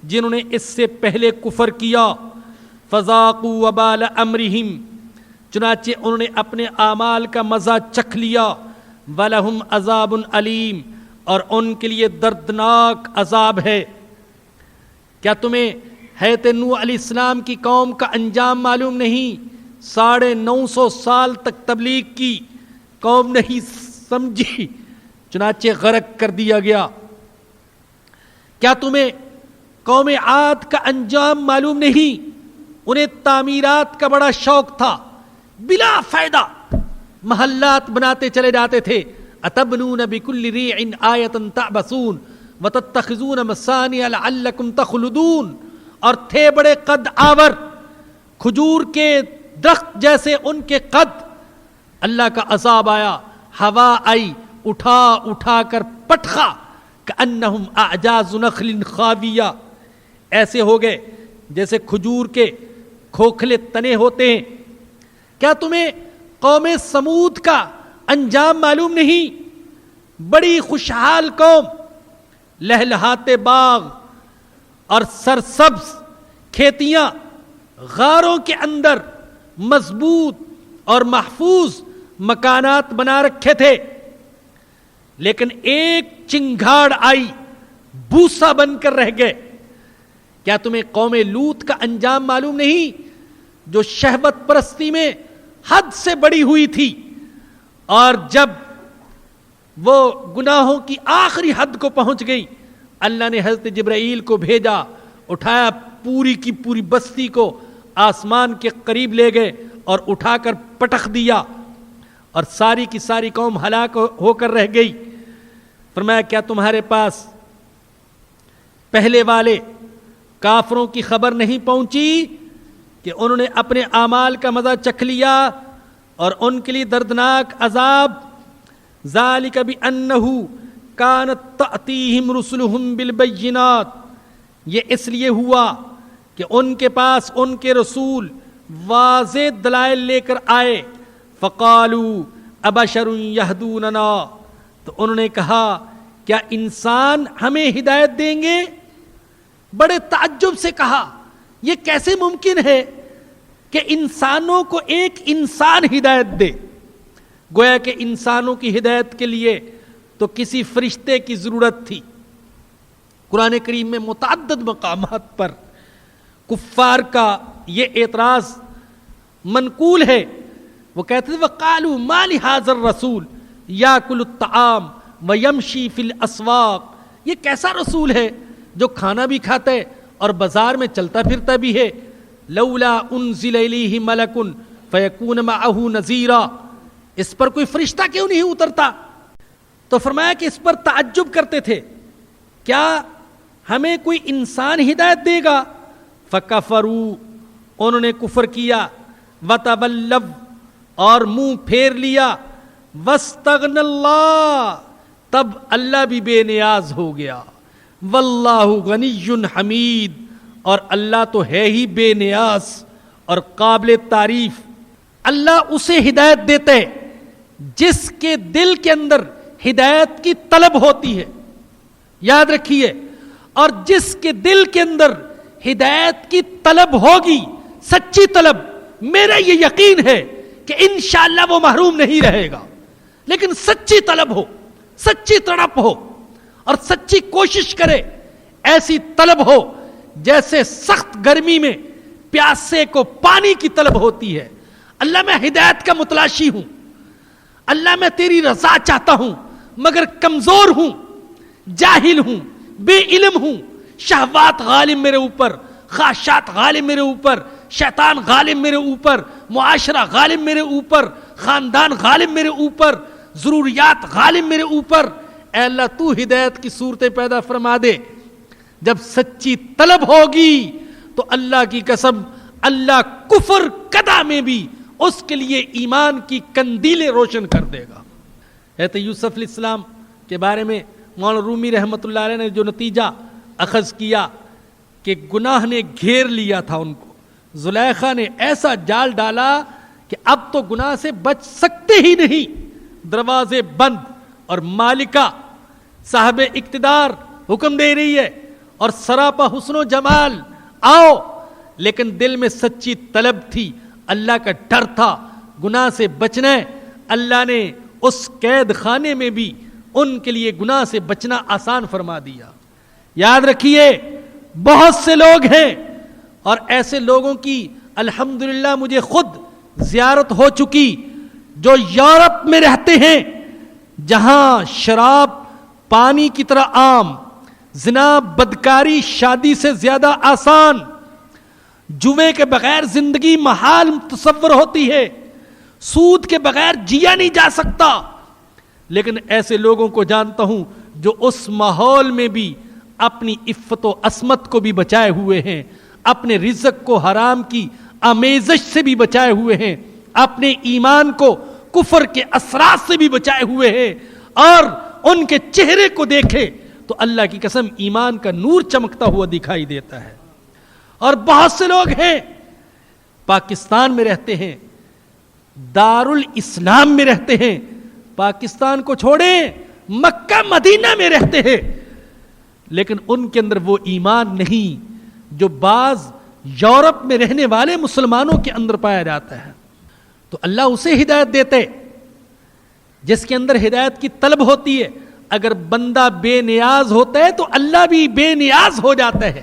[SPEAKER 2] جنہوں نے اس سے پہلے کفر کیا؟ فذاقوا وبال امرہم، چنانچہ انہوں نے اپنے اعمال کا مزہ چکھ لیا۔ وَلَهُمْ عَذَابٌ علیم اور ان کے لیے دردناک عذاب ہے۔ کیا تمہیں حضرت نوح علیہ السلام کی قوم کا انجام معلوم نہیں؟ 950 سال تک تبلیغ کی، قوم نہیں سمجھی، چنانچہ غرق کر دیا گیا۔ کیا تمہیں قوم عاد کا انجام معلوم نہیں؟ انہیں تعمیرات کا بڑا شوق تھا، بلا فائدہ محلات بناتے چلے جاتے تھے۔ اتبنون بکل ریع آیۃ تعبثون وتتخذون مصانع لعلکم تخلدون، اور تھے بڑے قد آور، کھجور کے درخت جیسے ان کے قد۔ اللہ کا عذاب آیا، ہوا آئی، اٹھا اٹھا کر پٹخا، کأنہم اعجاز نخل خاویہ، ایسے ہو گئے جیسے کھجور کے کھوکھلے تنے ہوتے ہیں۔ کیا تمہیں قوم سمود کا انجام معلوم نہیں؟ بڑی خوشحال قوم، لہلہاتے باغ اور سرسبز کھیتیاں، غاروں کے اندر مضبوط اور محفوظ مکانات بنا رکھے تھے، لیکن ایک چنگھاڑ آئی، بوسا بن کر رہ گئے۔ کیا تمہیں قوم لوط کا انجام معلوم نہیں، جو شہوت پرستی میں حد سے بڑی ہوئی تھی، اور جب وہ گناہوں کی آخری حد کو پہنچ گئی، اللہ نے حضرت جبرائیل کو بھیجا، اٹھایا، پوری کی پوری بستی کو آسمان کے قریب لے گئے اور اٹھا کر پٹخ دیا، اور ساری کی ساری قوم ہلاک ہو کر رہ گئی۔ فرمایا کیا تمہارے پاس پہلے والے کافروں کی خبر نہیں پہنچی کہ انہوں نے اپنے اعمال کا مزہ چکھ لیا اور ان کے لیے دردناک عذاب؟ ذالک بانہ کانت تأتیہم رسلہم بالبینات، یہ اس لیے ہوا کہ ان کے پاس ان کے رسول واضح دلائل لے کر آئے۔ فقالوا ابشر یہدوننا، تو انہوں نے کہا کیا انسان ہمیں ہدایت دیں گے؟ بڑے تعجب سے کہا یہ کیسے ممکن ہے کہ انسانوں کو ایک انسان ہدایت دے؟ گویا کہ انسانوں کی ہدایت کے لیے تو کسی فرشتے کی ضرورت تھی۔ قرآن کریم میں متعدد مقامات پر کفار کا یہ اعتراض منقول ہے۔ وہ کہتے تھے وَقَالُوا مَا لِهَذَا الرَّسُولِ يَأْكُلُ الطَّعَامَ وَيَمْشِي فِي الْأَسْوَاقِ، یہ کیسا رسول ہے جو کھانا بھی کھاتا ہے اور بازار میں چلتا پھرتا بھی ہے؟ لولا انزل الیہ ملک فیکون معہ نذیرا، اس پر کوئی فرشتہ کیوں نہیں اترتا؟ تو فرمایا کہ اس پر تعجب کرتے تھے، کیا ہمیں کوئی انسان ہدایت دے گا؟ فکفروا، انہوں نے کفر کیا، وتولوا، اور منہ پھیر لیا، واستغنى اللہ، تب اللہ بھی بے نیاز ہو گیا۔ واللہ غنی حمید، اور اللہ تو ہے ہی بے نیاز اور قابل تعریف۔ اللہ اسے ہدایت دیتے جس کے دل کے اندر ہدایت کی طلب ہوتی ہے، یاد رکھیے، اور جس کے دل کے اندر ہدایت کی طلب ہوگی، سچی طلب، میرا یہ یقین ہے کہ انشاءاللہ وہ محروم نہیں رہے گا۔ لیکن سچی طلب ہو، سچی تڑپ ہو اور سچی کوشش کرے، ایسی طلب ہو جیسے سخت گرمی میں پیاسے کو پانی کی طلب ہوتی ہے۔ اللہ میں ہدایت کا متلاشی ہوں، اللہ میں تیری رضا چاہتا ہوں، مگر کمزور ہوں، جاہل ہوں، بے علم ہوں، شہوات غالب میرے اوپر، خواہشات غالب میرے اوپر، شیطان غالب میرے اوپر، معاشرہ غالب میرے اوپر، خاندان غالب میرے اوپر، ضروریات غالب میرے اوپر۔ اے اللہ تو ہدایت کی صورتیں پیدا فرما دے۔ جب سچی طلب ہوگی تو اللہ کی قسم اللہ کفر قدا میں بھی اس کے لیے ایمان کی کندیلیں روشن کر دے گا۔ حضرت یوسف علیہ السلام کے بارے میں مولانا رومی رحمۃ اللہ علیہ نے جو نتیجہ اخذ کیا کہ گناہ نے گھیر لیا تھا ان کو، زلیخا نے ایسا جال ڈالا کہ اب تو گناہ سے بچ سکتے ہی نہیں، دروازے بند، اور مالکہ صاحب اقتدار حکم دے رہی ہے اور سراپا حسن و جمال، آؤ، لیکن دل میں سچی طلب تھی، اللہ کا ڈر تھا، گناہ سے بچنا ہے۔ اللہ نے اس قید خانے میں بھی ان کے لیے گناہ سے بچنا آسان فرما دیا۔ یاد رکھیے، بہت سے لوگ ہیں اور ایسے لوگوں کی الحمدللہ مجھے خود زیارت ہو چکی جو یورپ میں رہتے ہیں، جہاں شراب پانی کی طرح عام، زنا بدکاری شادی سے زیادہ آسان، جوے کے بغیر زندگی محال تصور ہوتی ہے، سود کے بغیر جیا نہیں جا سکتا۔ لیکن ایسے لوگوں کو جانتا ہوں جو اس ماحول میں بھی اپنی عفت و عصمت کو بھی بچائے ہوئے ہیں، اپنے رزق کو حرام کی آمیزش سے بھی بچائے ہوئے ہیں، اپنے ایمان کو کفر کے اثرات سے بھی بچائے ہوئے ہیں، اور ان کے چہرے کو دیکھے تو اللہ کی قسم ایمان کا نور چمکتا ہوا دکھائی دیتا ہے۔ اور بہت سے لوگ ہیں پاکستان میں رہتے ہیں، دارالاسلام میں رہتے ہیں، پاکستان کو چھوڑیں مکہ مدینہ میں رہتے ہیں، لیکن ان کے اندر وہ ایمان نہیں جو بعض یورپ میں رہنے والے مسلمانوں کے اندر پایا جاتا ہے۔ تو اللہ اسے ہدایت دیتے جس کے اندر ہدایت کی طلب ہوتی ہے۔ اگر بندہ بے نیاز ہوتا ہے تو اللہ بھی بے نیاز ہو جاتا ہے،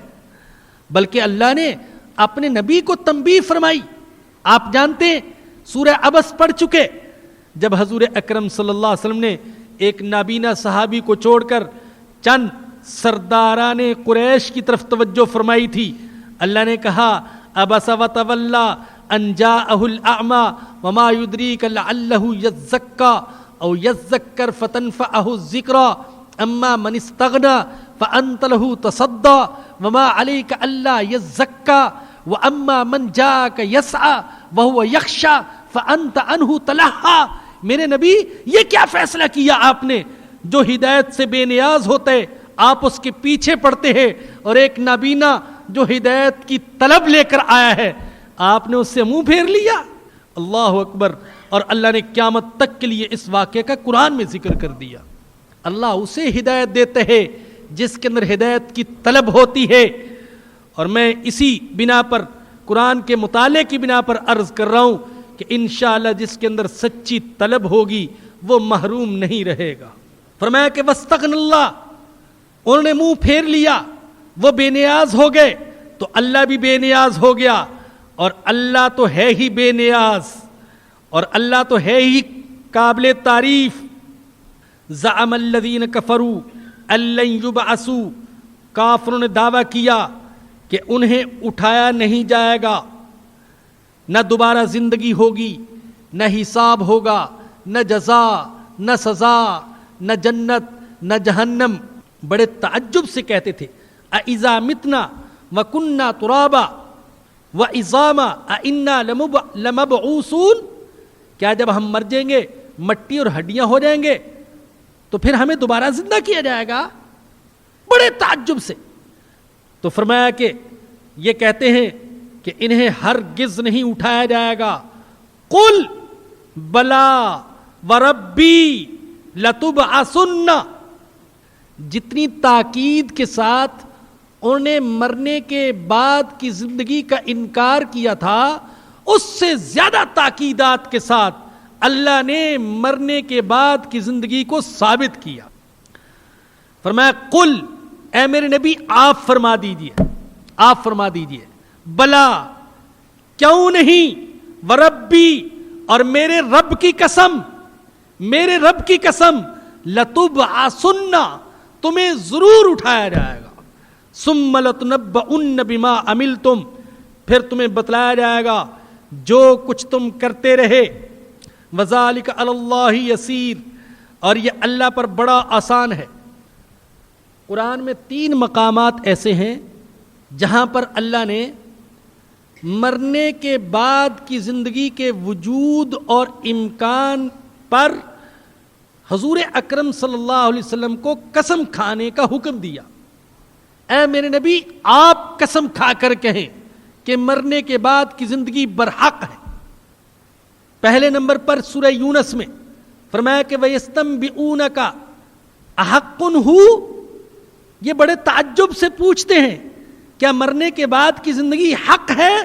[SPEAKER 2] بلکہ اللہ نے اپنے نبی کو تنبیہ فرمائی۔ آپ جانتے ہیں سورہ عبس پڑھ چکے، جب حضور اکرم صلی اللہ علیہ وسلم نے ایک نابینا صحابی کو چھوڑ کر چند سرداران قریش کی طرف توجہ فرمائی تھی، اللہ نے کہا عبس وتولی ان جاءہ الاعمی وما یدریک لعلہ یزکا او یذکر فتنفعہ الذکری اما من استغنی فانت لہ تصدی وما علیک الا یزکا واما من جاءک یسعی وہو یخشی فانت عنہ تلہی۔ میرے نبی یہ کیا فیصلہ کیا آپ نے؟ جو ہدایت سے بے نیاز ہوتا ہے آپ اس کے پیچھے پڑتے ہیں، اور ایک نابینا جو ہدایت کی طلب لے کر آیا ہے آپ نے اس سے منہ پھیر لیا۔ اللہ اکبر۔ اور اللہ نے قیامت تک کے لیے اس واقعے کا قرآن میں ذکر کر دیا۔ اللہ اسے ہدایت دیتے ہیں جس کے اندر ہدایت کی طلب ہوتی ہے۔ اور میں اسی بنا پر، قرآن کے مطالعے کی بنا پر عرض کر رہا ہوں کہ انشاءاللہ جس کے اندر سچی طلب ہوگی وہ محروم نہیں رہے گا۔ فرمایا کہ وَاسْتَغْنَ اللَّهُ، انہوں نے منہ پھیر لیا، وہ بے نیاز ہو گئے تو اللہ بھی بے نیاز ہو گیا، اور اللہ تو ہے ہی بے نیاز، اور اللہ تو ہے ہی قابل تعریف۔ زعم الذین کفروا ان لن یبعثوا، کافروں نے دعویٰ کیا کہ انہیں اٹھایا نہیں جائے گا، نہ دوبارہ زندگی ہوگی، نہ حساب ہوگا، نہ جزا، نہ سزا، نہ جنت، نہ جہنم۔ بڑے تعجب سے کہتے تھے اَإِذَا مِتْنَا وَكُنَّا تُرَابًا وَعِظَامًا أَإِنَّا لَمَبْعُوثُونَ، کیا جب ہم مر جائیں گے، مٹی اور ہڈیاں ہو جائیں گے تو پھر ہمیں دوبارہ زندہ کیا جائے گا؟ بڑے تعجب سے۔ تو فرمایا کہ یہ کہتے ہیں کہ انہیں ہرگز نہیں اٹھایا جائے گا۔ قل بلا وربی لتبعثن، جتنی تاکید کے ساتھ انہوں نے مرنے کے بعد کی زندگی کا انکار کیا تھا، اس سے زیادہ تاکیدات کے ساتھ اللہ نے مرنے کے بعد کی زندگی کو ثابت کیا. فرمایا قل، اے میرے نبی آپ فرما دیجئے بلا، کیوں نہیں، وربی، اور میرے رب کی قسم، لتبعثن، تمہیں ضرور اٹھایا جائے گا، ثم لتنبؤن بما عملتم، پھر تمہیں بتلایا جائے گا جو کچھ تم کرتے رہے، وذالک علی اللہ یسیر، اور یہ اللہ پر بڑا آسان ہے. قرآن میں 3 مقامات ایسے ہیں جہاں پر اللہ نے مرنے کے بعد کی زندگی کے وجود اور امکان پر حضور اکرم صلی اللہ علیہ وسلم کو قسم کھانے کا حکم دیا. اے میرے نبی آپ قسم کھا کر کہیں کہ مرنے کے بعد کی زندگی برحق ہے. پہلے نمبر پر سورہ یونس میں فرمایا کہ وَيَسْتَنبِئُونَكَ أَحَقٌّ هُوَ، یہ بڑے تعجب سے پوچھتے ہیں کیا مرنے کے بعد کی زندگی حق ہے؟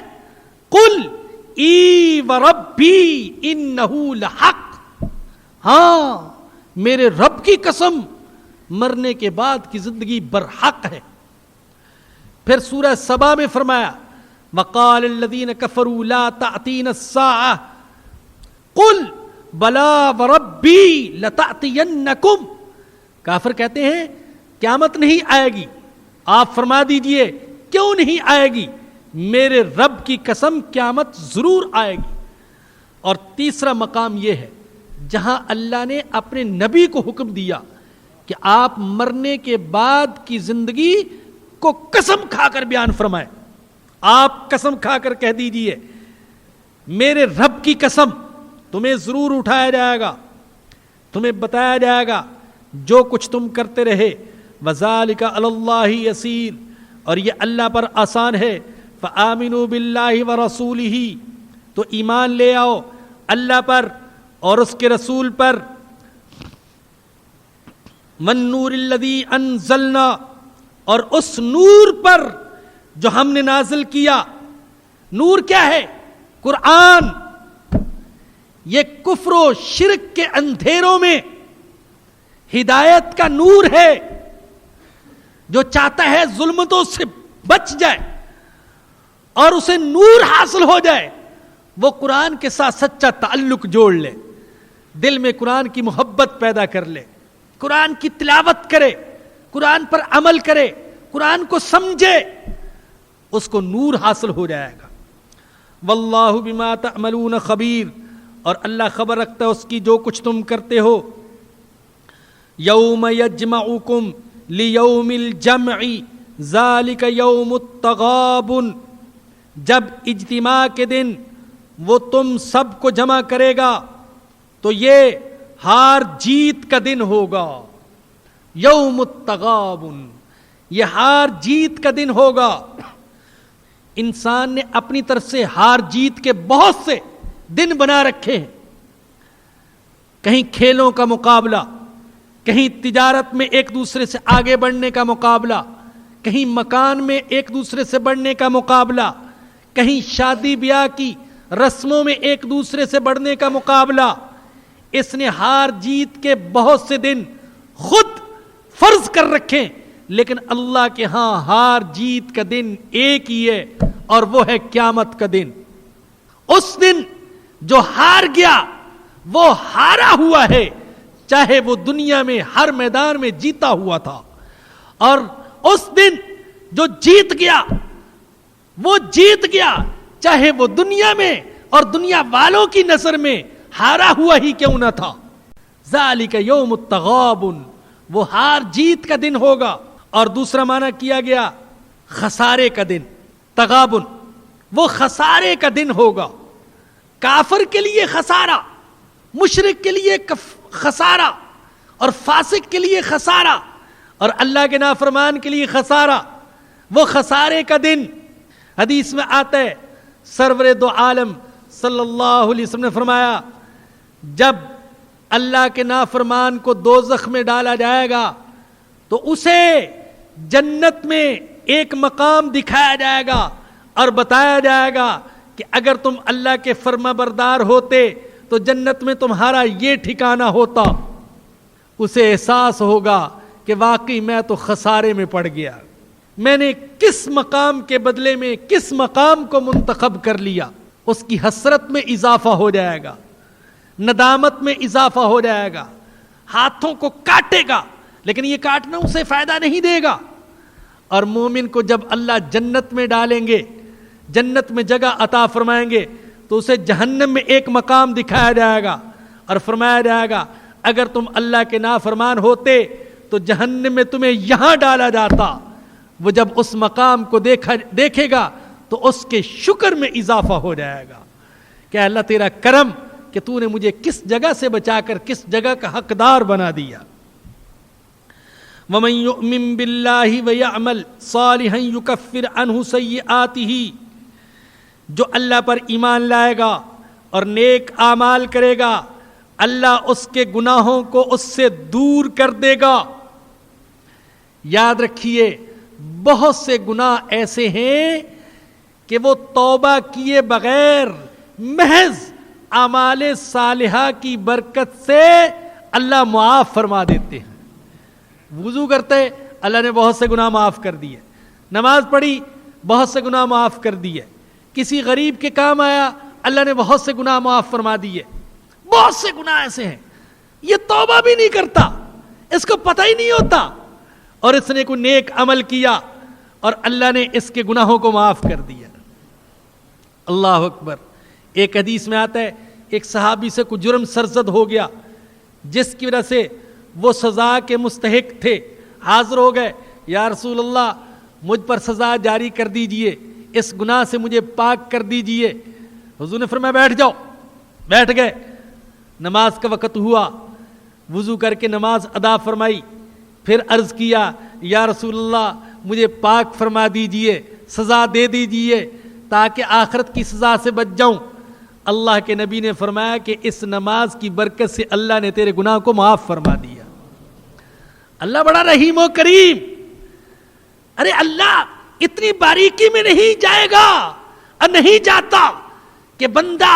[SPEAKER 2] قل ای وربی انہ لحق، ہاں میرے رب کی قسم مرنے کے بعد کی زندگی برحق ہے. پھر سورہ سبا میں فرمایا وقال الذین کفروا لا تأتین الساعة قل بلا وربی لتأتینکم، کافر کہتے ہیں قیامت نہیں آئے گی، آپ فرما دیجئے کیوں نہیں آئے گی، میرے رب کی قسم قیامت ضرور آئے گی. اور تیسرا مقام یہ ہے جہاں اللہ نے اپنے نبی کو حکم دیا کہ آپ مرنے کے بعد کی زندگی کو قسم کھا کر بیان فرمائیں. آپ قسم کھا کر کہہ دیجئے میرے رب کی قسم تمہیں ضرور اٹھایا جائے گا، تمہیں بتایا جائے گا جو کچھ تم کرتے رہے، وذالک علی اللہ یسیر، اور یہ اللہ پر آسان ہے. فآمنوا باللہ ورسولہ، تو ایمان لے آؤ اللہ پر اور اس کے رسول پر. والنور الذی انزلنا، اور اس نور پر جو ہم نے نازل کیا. نور کیا ہے؟ قرآن. یہ کفر و شرک کے اندھیروں میں ہدایت کا نور ہے. جو چاہتا ہے ظلمتوں سے بچ جائے اور اسے نور حاصل ہو جائے، وہ قرآن کے ساتھ سچا تعلق جوڑ لے، دل میں قرآن کی محبت پیدا کر لے، قرآن کی تلاوت کرے، قرآن پر عمل کرے، قرآن کو سمجھے، اس کو نور حاصل ہو جائے گا. واللہ بما تعملون خبیر، اور اللہ خبر رکھتا ہے اس کی جو کچھ تم کرتے ہو. یوم یجمعکم لیوم الجمع ذالک یوم التغابن، جب اجتماع کے دن وہ تم سب کو جمع کرے گا تو یہ ہار جیت کا دن ہوگا. یوم التغابن، یہ ہار جیت کا دن ہوگا. انسان نے اپنی طرف سے ہار جیت کے بہت سے دن بنا رکھے ہیں. کہیں کھیلوں کا مقابلہ، کہیں تجارت میں ایک دوسرے سے آگے بڑھنے کا مقابلہ، کہیں مکان میں ایک دوسرے سے بڑھنے کا مقابلہ، کہیں شادی بیاہ کی رسموں میں ایک دوسرے سے بڑھنے کا مقابلہ. اس نے ہار جیت کے بہت سے دن خود فرض کر رکھے، لیکن اللہ کے ہاں ہار جیت کا دن ایک ہی ہے، اور وہ ہے قیامت کا دن. اس دن جو ہار گیا وہ ہارا ہوا ہے، چاہے وہ دنیا میں ہر میدان میں جیتا ہوا تھا. اور اس دن جو جیت گیا وہ جیت گیا، چاہے وہ دنیا میں اور دنیا والوں کی نظر میں ہارا ہوا ہی کیوں نہ تھا. ذالک یوم التغابن، وہ ہار جیت کا دن ہوگا. اور دوسرا معنی کیا گیا خسارے کا دن. تغابن وہ خسارے کا دن ہوگا. کافر کے لیے خسارہ، مشرک کے لیے خسارہ، اور فاسق کے لیے خسارہ، اور اللہ کے نافرمان کے لیے خسارہ. وہ خسارے کا دن حدیث میں آتا ہے، سرور دو عالم صلی اللہ علیہ وسلم نے فرمایا جب اللہ کے نافرمان کو دوزخ میں ڈالا جائے گا تو اسے جنت میں ایک مقام دکھایا جائے گا اور بتایا جائے گا کہ اگر تم اللہ کے فرما بردار ہوتے تو جنت میں تمہارا یہ ٹھکانہ ہوتا. اسے احساس ہوگا کہ واقعی میں تو خسارے میں پڑ گیا, میں نے کس مقام کے بدلے میں کس مقام کو منتخب کر لیا. اس کی حسرت میں اضافہ ہو جائے گا, ندامت میں اضافہ ہو جائے گا, ہاتھوں کو کاٹے گا, لیکن یہ کاٹنا اسے فائدہ نہیں دے گا. اور مومن کو جب اللہ جنت میں ڈالیں گے, جنت میں جگہ عطا فرمائیں گے, تو اسے جہنم میں ایک مقام دکھایا جائے گا اور فرمایا جائے گا اگر تم اللہ کے نافرمان ہوتے تو جہنم میں تمہیں یہاں ڈالا جاتا. وہ جب اس مقام کو دیکھے گا تو اس کے شکر میں اضافہ ہو جائے گا کہ اللہ تیرا کرم کہ تو نے مجھے کس جگہ سے بچا کر کس جگہ کا حقدار بنا دیا. وَمَن يُؤْمِن بِاللَّهِ وَيَعْمَلْ صَالِحًا يُكَفِّرْ عَنْهُ سَيِّئَاتِهِ, جو اللہ پر ایمان لائے گا اور نیک اعمال کرے گا اللہ اس کے گناہوں کو اس سے دور کر دے گا. یاد رکھیے بہت سے گناہ ایسے ہیں کہ وہ توبہ کیے بغیر محض اعمال صالحہ کی برکت سے اللہ معاف فرما دیتے ہیں. وضو کرتے اللہ نے بہت سے گناہ معاف کر دیے, نماز پڑھی بہت سے گناہ معاف کر دیے, کسی غریب کے کام آیا اللہ نے بہت سے گناہ معاف فرما دیے. بہت سے گناہ ایسے ہیں یہ توبہ بھی نہیں کرتا, اس کو پتہ ہی نہیں ہوتا, اور اس نے کوئی نیک عمل کیا اور اللہ نے اس کے گناہوں کو معاف کر دیا. اللہ اکبر. ایک حدیث میں آتا ہے ایک صحابی سے کوئی جرم سرزد ہو گیا جس کی وجہ سے وہ سزا کے مستحق تھے, حاضر ہو گئے, یا رسول اللہ مجھ پر سزا جاری کر دیجئے, اس گناہ سے مجھے پاک کر دیجئے. حضور نے فرمایا بیٹھ جاؤ. بیٹھ گئے. نماز کا وقت ہوا, وضو کر کے نماز ادا فرمائی, پھر عرض کیا یا رسول اللہ مجھے پاک فرما دیجئے, سزا دے دیجئے تاکہ آخرت کی سزا سے بچ جاؤں. اللہ کے نبی نے فرمایا کہ اس نماز کی برکت سے اللہ نے تیرے گناہ کو معاف فرما دیا. اللہ بڑا رحیم و کریم. ارے اللہ اتنی باریکی میں نہیں جائے گا اور نہیں جاتا کہ بندہ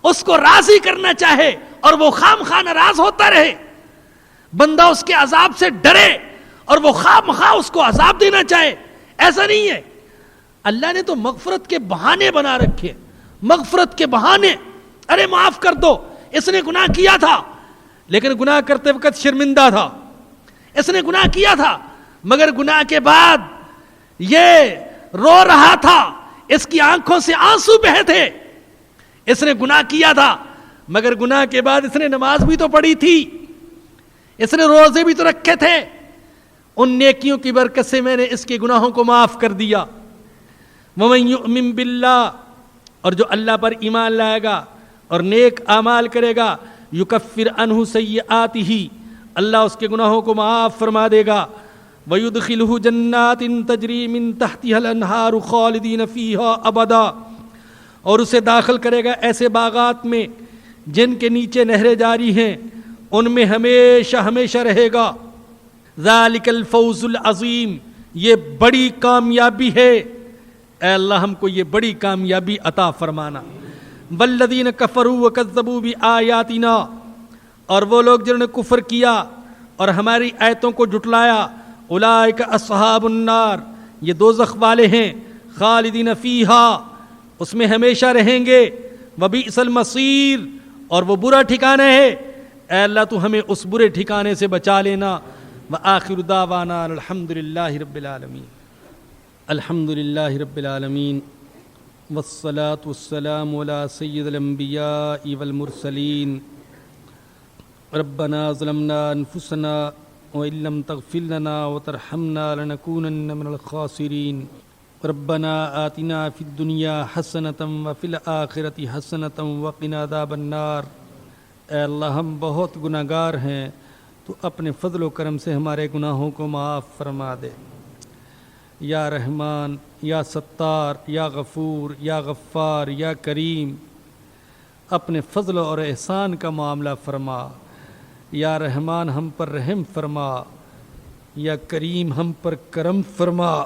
[SPEAKER 2] اس کو راضی کرنا چاہے اور وہ خام خواہ ناراض ہوتا رہے, بندہ اس کے عذاب سے ڈرے اور وہ خام خواہ اس کو عذاب دینا چاہے. ایسا نہیں ہے. اللہ نے تو مغفرت کے بہانے بنا رکھے, مغفرت کے بہانے. ارے معاف کر دو, اس نے گناہ کیا تھا لیکن گناہ کرتے وقت شرمندہ تھا, اس نے گناہ کیا تھا مگر گناہ کے بعد یہ رو رہا تھا, اس کی آنکھوں سے آنسو بہے تھے. اس نے گناہ کیا تھا مگر گناہ کے بعد اس نے نماز بھی تو پڑھی تھی, اس نے روزے بھی تو رکھے تھے. ان نیکیوں کی برکت سے میں نے اس کے گناہوں کو معاف کر دیا. وَمَن يُؤْمِن بِاللَّهِ, اور جو اللہ پر ایمان لائے گا اور نیک اعمال کرے گا, یکفر عنہ سیئاتہ, اللہ اس کے گناہوں کو معاف فرما دے گا. وَيُدْخِلُهُ جَنَّاتٍ تَجْرِي مِن تَحْتِهَا الْأَنْهَارُ خَالِدِينَ فِيهَا أَبَدًا, اور اسے داخل کرے گا ایسے باغات میں جن کے نیچے نہریں جاری ہیں, ان میں ہمیشہ ہمیشہ رہے گا. ذَلِكَ الْفَوْزُ الْعَظِيمُ, یہ بڑی کامیابی ہے. اے اللہ ہم کو یہ بڑی کامیابی عطا فرمانا. وَالَّذِينَ كَفَرُوا وَكَذَّبُوا بِآيَاتِنَا, اور وہ لوگ جنہوں نے کفر کیا اور ہماری آیتوں کو جھٹلایا, اولئک اصحاب النار, یہ دوزخ والے ہیں. خالدین فیہا, اس میں ہمیشہ رہیں گے. وبئس المصیر, اور وہ برا ٹھکانہ ہے. اے اللہ تو ہمیں اس برے ٹھکانے سے بچا لینا. وآخر دعوانا الحمدللہ رب العالمین. الحمدللہ رب العالمین والصلاة والسلام علی سید الانبیاء والمرسلین. ربنا ظلمنا انفسنا وإن لم تغفر لنا وترحمنا لنكونن من الخاسرین. ربنا آتنا فی الدنیا حسنة وفی الآخرة حسنة وقنا عذاب النار. اے اللہ ہم بہت گناہگار ہیں, تو اپنے فضل و کرم سے ہمارے گناہوں کو معاف فرما دے. یا رحمان, یا ستار, یا غفور, یا غفار, یا کریم, اپنے فضل اور احسان کا معاملہ فرما. یا رحمان ہم پر رحم فرما، یا کریم ہم پر کرم فرما،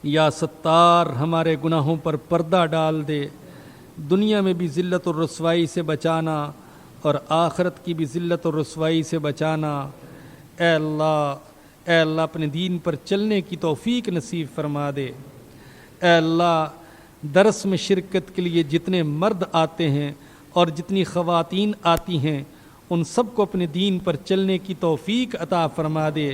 [SPEAKER 2] یا ستار ہمارے گناہوں پر پردہ ڈال دے، دنیا میں بھی ذلت اور رسوائی سے بچانا اور آخرت کی بھی ذلت اور رسوائی سے بچانا۔ اے اللہ اپنے دین پر چلنے کی توفیق نصیب فرما دے۔ اے اللہ درس میں شرکت کے لیے جتنے مرد آتے ہیں اور جتنی خواتین آتی ہیں ان سب کو اپنے دین پر چلنے کی توفیق عطا فرما دے۔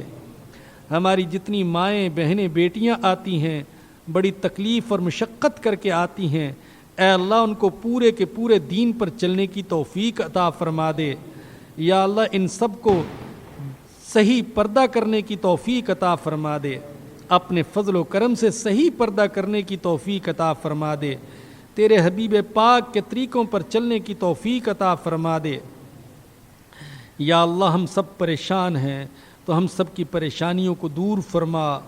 [SPEAKER 2] ہماری جتنی مائیں بہنیں بیٹیاں آتی ہیں بڑی تکلیف اور مشقت کر کے آتی ہیں، اے اللہ ان کو پورے کے پورے دین پر چلنے کی توفیق عطا فرما دے۔ یا اللہ ان سب کو صحیح پردہ کرنے کی توفیق عطا فرما دے، اپنے فضل و کرم سے صحیح پردہ کرنے کی توفیق عطا فرما دے، تیرے حبیب پاک کے طریقوں پر چلنے کی توفیق عطا فرما دے۔ یا اللہ ہم سب پریشان ہیں تو ہم سب کی پریشانیوں کو دور فرما۔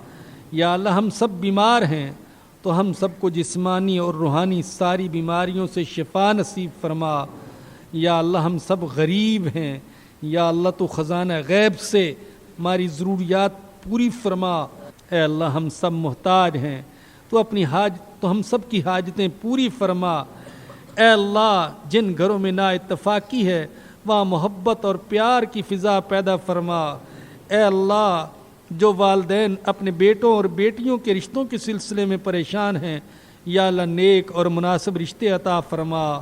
[SPEAKER 2] یا اللہ ہم سب بیمار ہیں تو ہم سب کو جسمانی اور روحانی ساری بیماریوں سے شفا نصیب فرما۔ یا اللہ ہم سب غریب ہیں، یا اللہ تو خزانہ غیب سے ہماری ضروریات پوری فرما۔ اے اللہ ہم سب محتاج ہیں، تو تو ہم سب کی حاجتیں پوری فرما۔ اے اللہ جن گھروں میں نا اتفاقی ہے وہاں محبت اور پیار کی فضا پیدا فرما۔ اے اللہ جو والدین اپنے بیٹوں اور بیٹیوں کے رشتوں کے سلسلے میں پریشان ہیں، یا اللہ نیک اور مناسب رشتے عطا فرما۔